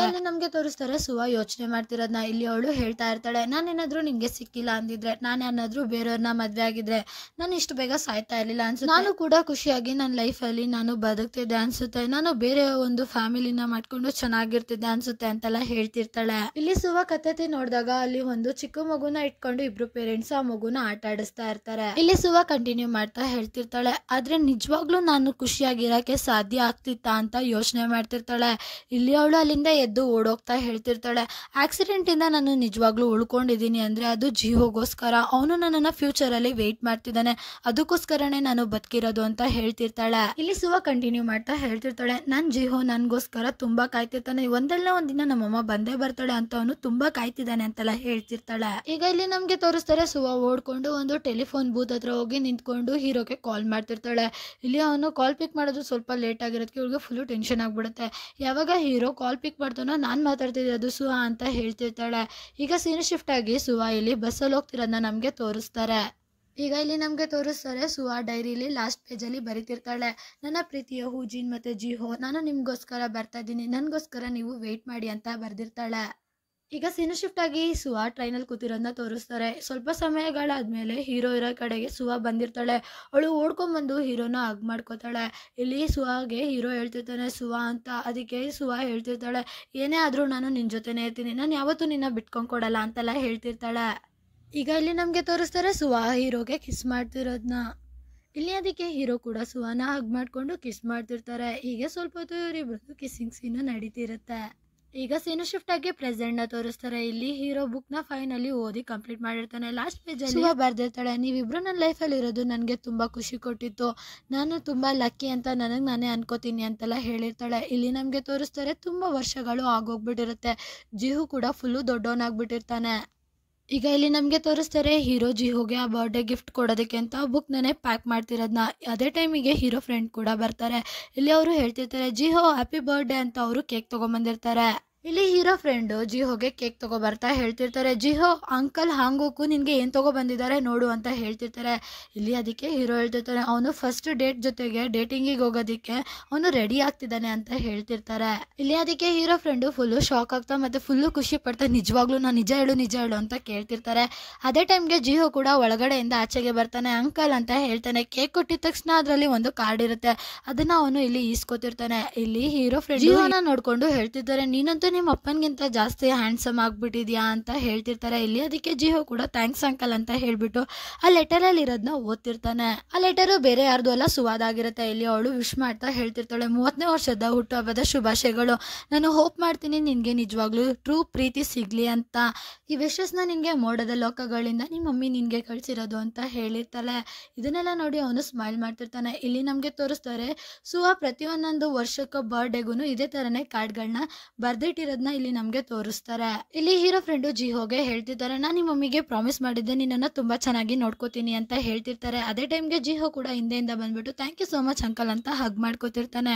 ತೋರಿಸ್ತಾರೆ. ಸುವ ಯೋಚನೆ ಮಾಡ್ತಿರೋದನ್ನ ಇಲ್ಲಿ ಅವಳು ಹೇಳ್ತಾ ಇರ್ತಾಳೆ, ನಾನೇನಾದರೂ ನಿಮಗೆ ಸಿಕ್ಕಿಲ್ಲ ಅಂದಿದ್ರೆ, ನಾನು ಯಾರನ್ನಾದರೂ ಬೇರೆಯವ್ರನ್ನ ಮದುವೆ ಆಗಿದ್ರೆ ನಾನು ಇಷ್ಟು ಬೇಗ ಸಾಯ್ತಾ ಇರಲಿಲ್ಲ ಅನ್ಸುತ್ತೆ, ನಾನು ಕೂಡ ಖುಷಿಯಾಗಿ ನನ್ನ ಲೈಫಲ್ಲಿ ನಾನು ಬದುಕ್ತಿದ್ದೆ ಅನ್ಸುತ್ತೆ, ನಾನು ಬೇರೆ ಒಂದು ಫ್ಯಾಮಿಲಿನ ಮಾಡ್ಕೊಂಡು ಚೆನ್ನಾಗಿರ್ತಿದ್ದೆ ಅನ್ಸುತ್ತೆ ಅಂತೆಲ್ಲ ಹೇಳ್ತಿರ್ತಾಳೆ. ಇಲ್ಲಿ ಸುವ ಕಥೆ ನೋಡಿದಾಗ ಅಲ್ಲಿ ಒಂದು ಚಿಕ್ಕ ಮಗುನ ಇಟ್ಕೊಂಡು ಇಬ್ರು ಪೇರೆಂಟ್ಸ್ ಆ ಮಗುನ ಆಟ ಆಡಿಸ್ತಾ ಇರ್ತಾರೆ. ಇಲ್ಲಿ ಸುವ ಕಂಟಿನ್ಯೂ ಮಾಡ್ತಾ ಹೇಳ್ತಿರ್ತಾಳೆ, ಆದ್ರೆ ನಿಜವಾಗ್ಲೂ ನಾನು ಖುಷಿಯಾಗಿರಕ್ಕೆ ಸಾಧ್ಯ ಆಗ್ತಿತ್ತಾ ಅಂತ ಯೋಚನೆ ಮಾಡ್ತಿರ್ತಾಳೆ. ಇಲ್ಲಿ ಅವಳು ಅಲ್ಲಿಂದ ಎದ್ದು ಓಡೋಗ್ತಾ ಹೇಳ್ತಿರ್ತಾಳೆ, ಆಕ್ಸಿಡೆಂಟ್ ಇಂದ ನಾನು ನಿಜವಾಗ್ಲೂ ಉಳ್ಕೊಂಡಿದ್ದೀನಿ ಅಂದ್ರೆ ಅದು ಜಿಹೋಗೋಸ್ಕರ, ಅವನು ನನ್ನನ್ನ ಫ್ಯೂಚರ್ ಅಲ್ಲಿ ವೇಟ್ ಮಾಡ್ತಿದ್ದಾನೆ, ಅದಕ್ಕೋಸ್ಕರನೇ ನಾನು ಬದುಕಿರೋದು ಅಂತ ಹೇಳ್ತಿರ್ತಾಳೆ. ಇಲ್ಲಿ ಸುವ ಕಂಟಿನ್ಯೂ ಮಾಡ್ತಾ ಹೇಳ್ತಿರ್ತಾಳೆ, ನನ್ ಜಿಹೋ ನನ್ಗೋಸ್ಕರ ತುಂಬಾ ಕಾಯ್ತಿರ್ತಾನೆ, ಒಂದಲ್ಲ ಒಂದಿನ ನಮ್ಮಮ್ಮ ಬಂದೇ ಬರ್ತಾಳೆ ಅಂತ ಅವನು ತುಂಬಾ ಕಾಯ್ತಿದ್ದಾನೆ ಅಂತೆಲ್ಲ ಹೇಳ್ತಿರ್ತಾಳೆ. ಈಗ ಇಲ್ಲಿ ನಮ್ಗೆ ತೋರಿಸ್ತಾರೆ ಸುವ ಓಡ್ಕೊಂಡು ಒಂದು ಟೆಲಿಫೋನ್ ಬೂತ್ ಹತ್ರ ಹೋಗಿ ನಿಂತ್ಕೊಂಡು ಹೀರೋಗೆ ಕಾಲ್ ಮಾಡ್ತಿರ್ತಾಳೆ. ಇಲ್ಲಿ ಅವನು ಕಾಲ್ ಪಿಕ್ ಮಾಡೋದು ಸ್ವಲ್ಪ ಲೇಟ್ ಆಗಿರೋದಕ್ಕೆ ಇವಳಿಗೆ ಫುಲ್ ಟೆನ್ಷನ್ ಆಗ್ಬಿಡುತ್ತೆ. ಯಾವಾಗ ಹೀರೋ ಕಾಲ್ ಪಿಕ್ ಮಾಡ್ತಾನೋ ನಾನು ಮಾತಾಡ್ತಿದ್ದು ಸುವ ಅಂತ ಹೇಳ್ತಿರ್ತಾಳೆ. ಈಗ ಸೀನ್ ಶಿಫ್ಟ್ ಆಗಿ ಸುವ ಇಲ್ಲಿ ಬಸ್ಸಲ್ಲಿ ಹೋಗ್ತಿರೋದನ್ನ ನಮ್ಗೆ ತೋರಿಸ್ತಾರೆ. ಈಗ ಇಲ್ಲಿ ನಮ್ಗೆ ತೋರಿಸ್ತಾರೆ ಸುವ ಡೈರಿಲಿ ಲಾಸ್ಟ್ ಪೇಜಲ್ಲಿ ಬರೀತಿರ್ತಾಳೆ, ನನ್ನ ಪ್ರೀತಿಯ ಹೂಜಿನ್ ಮತ್ತೆ ಜಿಹೋ, ನಾನು ನಿಮ್ಗೋಸ್ಕರ ಬರ್ತಾ ಇದ್ದೀನಿ, ನನ್ಗೋಸ್ಕರ ನೀವು ವೇಟ್ ಮಾಡಿ ಅಂತ ಬರ್ದಿರ್ತಾಳೆ. ಈಗ ಸೀನ್ ಶಿಫ್ಟ್ ಆಗಿ ಸುವ ಟ್ರೈನಲ್ಲಿ ಕೂತಿರೋದನ್ನ ತೋರಿಸ್ತಾರೆ. ಸ್ವಲ್ಪ ಸಮಯಗಳಾದ್ಮೇಲೆ ಹೀರೋ ಇರೋ ಕಡೆಗೆ ಸುವ ಬಂದಿರ್ತಾಳೆ. ಅವಳು ಓಡ್ಕೊಂಡ್ಬಂದು ಹೀರೋನ ಹಗ್ ಮಾಡ್ಕೋತಾಳೆ. ಇಲ್ಲಿ ಸುವಾಗೆ ಹೀರೋ ಹೇಳ್ತಿರ್ತಾನೆ ಸುವ ಅಂತ, ಅದಕ್ಕೆ ಸುವ ಹೇಳ್ತಿರ್ತಾಳೆ, ಏನೇ ಆದರೂ ನಾನು ನಿನ್ನ ಜೊತೆನೇ ಇರ್ತೀನಿ, ನಾನು ಯಾವತ್ತೂ ನಿನ್ನ ಬಿಟ್ಕೊಂಡು ಕೊಡಲ್ಲ ಅಂತೆಲ್ಲ ಹೇಳ್ತಿರ್ತಾಳೆ. ಈಗ ಇಲ್ಲಿ ನಮಗೆ ತೋರಿಸ್ತಾರೆ ಸುವ ಹೀರೋಗೆ ಕಿಸ್ ಮಾಡ್ತಿರೋದನ್ನ. ಇಲ್ಲಿ ಅದಕ್ಕೆ ಹೀರೋ ಕೂಡ ಸುವನ ಹಗ್ ಮಾಡ್ಕೊಂಡು ಕಿಸ್ ಮಾಡ್ತಿರ್ತಾರೆ. ಹೀಗೆ ಸ್ವಲ್ಪ ಹೊತ್ತು ಇವರಿಬ್ರದ್ದು ಕಿಸ್ಸಿಂಗ್ ಸೀನು ನಡೀತಿರುತ್ತೆ. ಈಗ ಸೀನು ಶಿಫ್ಟ್ ಆಗಿ ಪ್ರೆಸೆಂಟ್ ನ ತೋರಿಸ್ತಾರೆ. ಇಲ್ಲಿ ಹೀರೋ ಬುಕ್ ನ ಫೈನಲಿ ಓದಿ ಕಂಪ್ಲೀಟ್ ಮಾಡಿರ್ತಾನೆ. ಲಾಸ್ಟ್ ಪೇಜ್ ಅಲ್ಲಿ ಬರ್ದಿರ್ತಾಳೆ, ನೀವಿಬ್ರು ನನ್ನ ಲೈಫಲ್ಲಿ ಇರೋದು ನನಗೆ ತುಂಬಾ ಖುಷಿ ಕೊಟ್ಟಿತ್ತು, ನಾನು ತುಂಬಾ ಲಕ್ಕಿ ಅಂತ ನನಗೆ ನಾನೇ ಅನ್ಕೋತೀನಿ ಅಂತೆಲ್ಲ ಹೇಳಿರ್ತಾಳೆ. ಇಲ್ಲಿ ನಮ್ಗೆ ತೋರಿಸ್ತಾರೆ ತುಂಬಾ ವರ್ಷಗಳು ಆಗೋಗ್ಬಿಟ್ಟಿರುತ್ತೆ, ಜಿಹು ಕೂಡ ಫುಲ್ಲು ದೊಡ್ಡವನಾಗ್ಬಿಟ್ಟಿರ್ತಾನೆ. ಈಗ ಇಲ್ಲಿ ನಮಗೆ ತೋರಿಸ್ತಾರೆ ಹೀರೋ ಜಿಹೋಗೆ ಆ ಬರ್ಡೇ ಗಿಫ್ಟ್ ಕೊಡೋದಕ್ಕೆ ಅಂತ ಬುಕ್ನೇ ಪ್ಯಾಕ್ ಮಾಡ್ತಿರೋದನ್ನ. ಅದೇ ಟೈಮಿಗೆ ಹೀರೋ ಫ್ರೆಂಡ್ ಕೂಡ ಬರ್ತಾರೆ. ಇಲ್ಲಿ ಅವರು ಹೇಳ್ತಿರ್ತಾರೆ ಜಿಹೋ ಹ್ಯಾಪಿ ಬರ್ಡೇ ಅಂತ ಅವರು ಕೇಕ್ ತೊಗೊಂಬಂದಿರ್ತಾರೆ. ಇಲ್ಲಿ ಹೀರೋ ಫ್ರೆಂಡು ಜಿಹೋಗೆ ಕೇಕ್ ತಗೊಬರ್ತಾ ಹೇಳ್ತಿರ್ತಾರೆ, ಜಿಹೋ ಅಂಕಲ್ ಹಾಂಗೋಕು ನಿನ್ಗೆ ಏನ್ ತಗೊಬಂದಿದ್ದಾರೆ ನೋಡು ಅಂತ ಹೇಳ್ತಿರ್ತಾರೆ. ಇಲ್ಲಿ ಅದಕ್ಕೆ ಹೀರೋ ಹೇಳ್ತಿರ್ತಾರೆ, ಅವನು ಫಸ್ಟ್ ಡೇಟ್ ಜೊತೆಗೆ ಡೇಟಿಂಗಿಗೆ ಹೋಗೋದಿಕ್ಕೆ ಅವನು ರೆಡಿ ಆಗ್ತಿದ್ದಾನೆ ಅಂತ ಹೇಳ್ತಿರ್ತಾರೆ. ಇಲ್ಲಿ ಅದಕ್ಕೆ ಹೀರೋ ಫ್ರೆಂಡು ಫುಲ್ಲು ಶಾಕ್ ಆಗ್ತಾ ಮತ್ತೆ ಫುಲ್ಲು ಖುಷಿ ಪಡ್ತಾ ನಿಜವಾಗ್ಲೂ ನಾನು ನಿಜ ಹೇಳು ಅಂತ ಕೇಳ್ತಿರ್ತಾರೆ. ಅದೇ ಟೈಮ್ಗೆ ಜಿಹೋ ಕೂಡ ಒಳಗಡೆಯಿಂದ ಆಚೆಗೆ ಬರ್ತಾನೆ. ಅಂಕಲ್ ಅಂತ ಹೇಳ್ತಾನೆ. ಕೇಕ್ ಕೊಟ್ಟಿದ ತಕ್ಷಣ ಅದರಲ್ಲಿ ಒಂದು ಕಾರ್ಡ್ ಇರುತ್ತೆ, ಅದನ್ನ ಅವನು ಇಲ್ಲಿ ಈಸ್ಕೊತಿರ್ತಾನೆ. ಇಲ್ಲಿ ಹೀರೋ ಫ್ರೆಂಡ್ ಜಿಹೋನ ನೋಡ್ಕೊಂಡು ಹೇಳ್ತಿದ್ದಾರೆ, ನೀನಂತೂ ನಿಮ್ಮ ಅಪ್ಪನ್ಗಿಂತ ಜಾಸ್ತಿ ಹ್ಯಾಂಡ್ಸಮ್ ಆಗ್ಬಿಟ್ಟಿದ್ಯಾ ಅಂತ ಹೇಳ್ತಿರ್ತಾರೆ. ಇಲ್ಲಿ ಅದಕ್ಕೆ ಜಿಹೋ ಕೂಡ ಥ್ಯಾಂಕ್ಸ್ ಅಂಕಲ್ ಅಂತ ಹೇಳ್ಬಿಟ್ಟು ಆ ಲೆಟರ್ ಅಲ್ಲಿ ಇರೋದನ್ನ ಓದ್ತಿರ್ತಾನೆ. ಆ ಲೆಟರು ಬೇರೆ ಯಾರ್ದು ಅಲ್ಲ ಸುವಾದಾಗಿರುತ್ತೆ. ಇಲ್ಲಿ ಅವಳು ವಿಶ್ ಮಾಡ್ತಾ ಹೇಳ್ತಿರ್ತಾಳೆ, 30ನೇ ವರ್ಷದ ಹುಟ್ಟುಹಬ್ಬದ ಶುಭಾಶಯಗಳು, ನಾನು ಹೋಪ್ ಮಾಡ್ತೀನಿ ನಿನ್ಗೆ ನಿಜವಾಗ್ಲೂ ಟ್ರೂ ಪ್ರೀತಿ ಸಿಗ್ಲಿ ಅಂತ. ಈ ವಿಶಸ್ನ ನಿನ್ಗೆ ಮೋಡದ ಲೋಕಗಳಿಂದ ನಿಮ್ಮ ಮಮ್ಮಿ ನಿನ್ಗೆ ಕಳ್ಸಿರೋದು ಅಂತ ಹೇಳಿರ್ತಾಳೆ. ಇದನ್ನೆಲ್ಲ ನೋಡಿ ಅವನು ಸ್ಮೈಲ್ ಮಾಡ್ತಿರ್ತಾನೆ. ಇಲ್ಲಿ ನಮ್ಗೆ ತೋರಿಸ್ತಾರೆ ಸುವಾ ಪ್ರತಿಯೊಂದೊಂದು ವರ್ಷಕ್ಕೆ ಬರ್ಡೇಗೂ ಇದೇ ತರನೇ ಕಾರ್ಡ್ಗಳನ್ನ ಬರ್ದಿಟ್ಟು ಇಟ್ಟಿರೋದನ್ನ ಇಲ್ಲಿ ನಮ್ಗೆ ತೋರಿಸ್ತಾರೆ. ಇಲ್ಲಿ ಹೀರೋ ಫ್ರೆಂಡು ಜಿಹೋಗೆ ಹೇಳ್ತಿರ್ತಾರೆ, ನಾನು ನಿಮ್ಮ ಮಮ್ಮಿಗೆ ಪ್ರಾಮಿಸ್ ಮಾಡಿದ್ದೆ ನಿನ್ನನ್ನು ತುಂಬಾ ಚೆನ್ನಾಗಿ ನೋಡ್ಕೋತೀನಿ ಅಂತ ಹೇಳ್ತಿರ್ತಾರೆ. ಅದೇ ಟೈಮ್ಗೆ ಜಿಹೋ ಕೂಡ ಹಿಂದೆಯಿಂದ ಬಂದ್ಬಿಟ್ಟು thank you so much uncle ಅಂತ ಹಗ್ ಮಾಡ್ಕೋತಿರ್ತಾನೆ.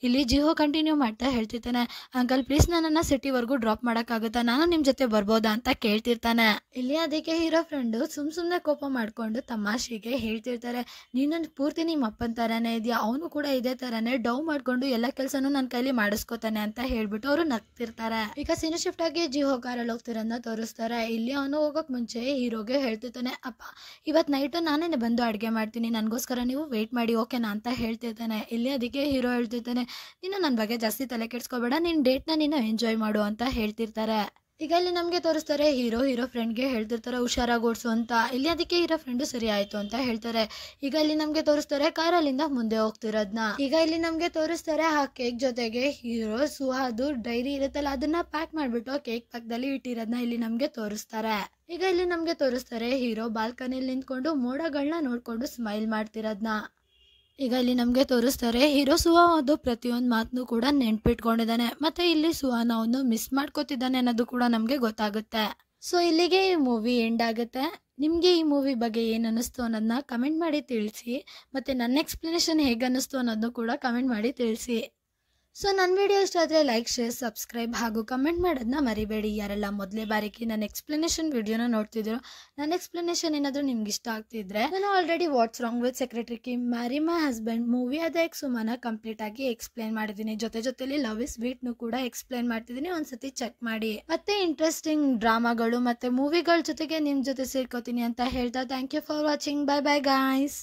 ಇಲ್ಲಿ ಜಿಹೋ ಕಂಟಿನ್ಯೂ ಮಾಡ್ತಾ ಹೇಳ್ತಿರ್ತಾನೆ, ಅಂಕಲ್ ಪ್ಲೀಸ್ ನನ್ನನ್ನು ಸಿಟಿವರೆಗೂ ಡ್ರಾಪ್ ಮಾಡೋಕ್ಕಾಗುತ್ತಾ, ನಾನು ನಿಮ್ಮ ಜೊತೆ ಬರ್ಬೋದಾ ಅಂತ ಕೇಳ್ತಿರ್ತಾನೆ. ಇಲ್ಲಿ ಅದಕ್ಕೆ ಹೀರೋ ಫ್ರೆಂಡು ಸುಮ್ಮನೆ ಕೋಪ ಮಾಡ್ಕೊಂಡು ತಮಾಷೆಗೆ ಹೇಳ್ತಿರ್ತಾರೆ, ನೀನು ಪೂರ್ತಿ ನಿಮ್ಮ ಅಪ್ಪನ ಥರನೇ ಇದೆಯಾ, ಅವನು ಕೂಡ ಇದೇ ಥರನೇ ಡೌ ಮಾಡ್ಕೊಂಡು ಎಲ್ಲ ಕೆಲಸನೂ ನನ್ನ ಕೈಲಿ ಮಾಡಿಸ್ಕೋತಾನೆ ಅಂತ ಹೇಳ್ಬಿಟ್ಟು ಅವರು ನಗ್ತಿರ್ತಾರೆ. ಈಗ ಸೀನ್ ಶಿಫ್ಟ್ ಆಗಿ ಜಿಹೋ ಕಾರಲ್ಲಿ ಹೋಗ್ತಿರೋದನ್ನ ತೋರಿಸ್ತಾರೆ. ಇಲ್ಲಿ ಅವನು ಹೋಗೋಕೆ ಮುಂಚೆ ಹೀರೋಗೆ ಹೇಳ್ತಿರ್ತಾನೆ, ಅಪ್ಪ ಇವತ್ತು ನೈಟು ನಾನೇ ಬಂದು ಅಡುಗೆ ಮಾಡ್ತೀನಿ, ನನಗೋಸ್ಕರ ನೀವು ವೆಯ್ಟ್ ಮಾಡಿ ಓಕೆನಾ ಅಂತ ಹೇಳ್ತಿರ್ತಾನೆ. ಇಲ್ಲಿ ಅದಕ್ಕೆ ಹೀರೋ ಹೇಳ್ತಿರ್ತಾನೆ, ನೀನು ನನ್ನ ಬಗ್ಗೆ ಜಾಸ್ತಿ ತಲೆ ಕೆಡಿಸ್ಕೋಬೇಡ, ನಿನ್ನ ಡೇಟ್ನ ನೀನು ಎಂಜಾಯ್ ಮಾಡು ಅಂತ ಹೇಳ್ತಿರ್ತಾರೆ. ಈಗ ಇಲ್ಲಿ ನಮಗೆ ತೋರಿಸ್ತಾರೆ, ಹೀರೋ ಫ್ರೆಂಡ್ಗೆ ಹೇಳ್ತಿರ್ತಾರೆ ಹುಷಾರಾಗಿ ಓಡಿಸು ಅಂತ. ಇಲ್ಲಿ ಅದಕ್ಕೆ ಹೀರೋ ಫ್ರೆಂಡು ಸರಿ ಆಯ್ತು ಅಂತ ಹೇಳ್ತಾರೆ. ಈಗ ಇಲ್ಲಿ ನಮಗೆ ತೋರಿಸ್ತಾರೆ ಕಾರಲ್ಲಿಂದ ಮುಂದೆ ಹೋಗ್ತಿರೋದನ್ನ. ಈಗ ಇಲ್ಲಿ ನಮಗೆ ತೋರಿಸ್ತಾರೆ ಆ ಕೇಕ್ ಜೊತೆಗೆ ಹೀರೋ ಸುಹಾದು ಡೈರಿ ಇರುತ್ತಲ್ಲ ಅದನ್ನ ಪ್ಯಾಕ್ ಮಾಡಿಬಿಟ್ಟು ಕೇಕ್ ಪಕ್ಕದಲ್ಲಿ ಇಟ್ಟಿರೋದನ್ನ ಇಲ್ಲಿ ನಮಗೆ ತೋರಿಸ್ತಾರೆ. ಈಗ ಇಲ್ಲಿ ನಮಗೆ ತೋರಿಸ್ತಾರೆ ಹೀರೋ ಬಾಲ್ಕನಿಯಲ್ಲಿ ನಿಂತ್ಕೊಂಡು ಮೋಡಗಳನ್ನ ನೋಡ್ಕೊಂಡು ಸ್ಮೈಲ್ ಮಾಡ್ತಿರೋದನ್ನ. ಈಗ ಇಲ್ಲಿ ನಮಗೆ ತೋರಿಸ್ತಾರೆ ಹೀರೋ ಸುಹಾದು ಪ್ರತಿಯೊಂದು ಮಾತನ್ನು ಕೂಡ ನೆನ್ಪಿಟ್ಕೊಂಡಿದ್ದಾನೆ, ಮತ್ತೆ ಇಲ್ಲಿ ಸುಹಾನ ಅವನು ಮಿಸ್ ಮಾಡ್ಕೋತಿದ್ದಾನೆ ಅನ್ನೋದು ಕೂಡ ನಮಗೆ ಗೊತ್ತಾಗುತ್ತೆ. ಸೊ ಇಲ್ಲಿಗೆ ಈ ಮೂವಿ ಎಂಡ್ ಆಗುತ್ತೆ. ನಿಮಗೆ ಈ ಮೂವಿ ಬಗ್ಗೆ ಏನು ಅನ್ನಿಸ್ತು ಅನ್ನೋದನ್ನ ಕಮೆಂಟ್ ಮಾಡಿ ತಿಳಿಸಿ, ಮತ್ತು ನನ್ನ ಎಕ್ಸ್ಪ್ಲನೇಷನ್ ಹೇಗೆ ಅನ್ನಿಸ್ತು ಅನ್ನೋದನ್ನು ಕೂಡ ಕಮೆಂಟ್ ಮಾಡಿ ತಿಳಿಸಿ. ಸೊ ನನ್ನ ವಿಡಿಯೋ ಇಷ್ಟ ಆದರೆ ಲೈಕ್, ಶೇರ್, ಸಬ್ಸ್ಕ್ರೈಬ್ ಹಾಗೂ ಕಮೆಂಟ್ ಮಾಡೋದನ್ನ ಮರಿಬೇಡಿ. ಯಾರೆಲ್ಲ ಮೊದಲೇ ಬಾರಿಗೆ ನನ್ನ ಎಕ್ಸ್ಪ್ಲನೇಷನ್ ವಿಡಿಯೋನ ನೋಡ್ತಿದ್ರು, ನನ್ನ ಎಕ್ಸ್ಪ್ಲನೇಷನ್ ಏನಾದರೂ ನಿಮ್ಗೆ ಇಷ್ಟ ಆಗ್ತಿದ್ರೆ, ನಾನು already what's wrong with secretary Kim marry my husband movie ಅದ ಸುಮನ ಕಂಪ್ಲೀಟ್ ಆಗಿ ಎಕ್ಸ್ಪ್ಲೇನ್ ಮಾಡಿದ್ದೀನಿ. ಜೊತೆಲಿ ಲವ್ ಇಸ್ ಸ್ವೀಟ್ನು ಕೂಡ ಎಕ್ಸ್ಪ್ಲೇನ್ ಮಾಡ್ತಿದ್ದೀನಿ, ಒಂದ್ಸತಿ ಚೆಕ್ ಮಾಡಿ. ಮತ್ತೆ ಇಂಟ್ರೆಸ್ಟಿಂಗ್ ಡ್ರಾಮಾಗಳು ಮತ್ತೆ ಮೂವಿಗಳ ಜೊತೆಗೆ ನಿಮ್ಮ ಜೊತೆ ಸೇರ್ಕೋತೀನಿ ಅಂತ ಹೇಳ್ತಾ thank you for watching. Bye bye guys.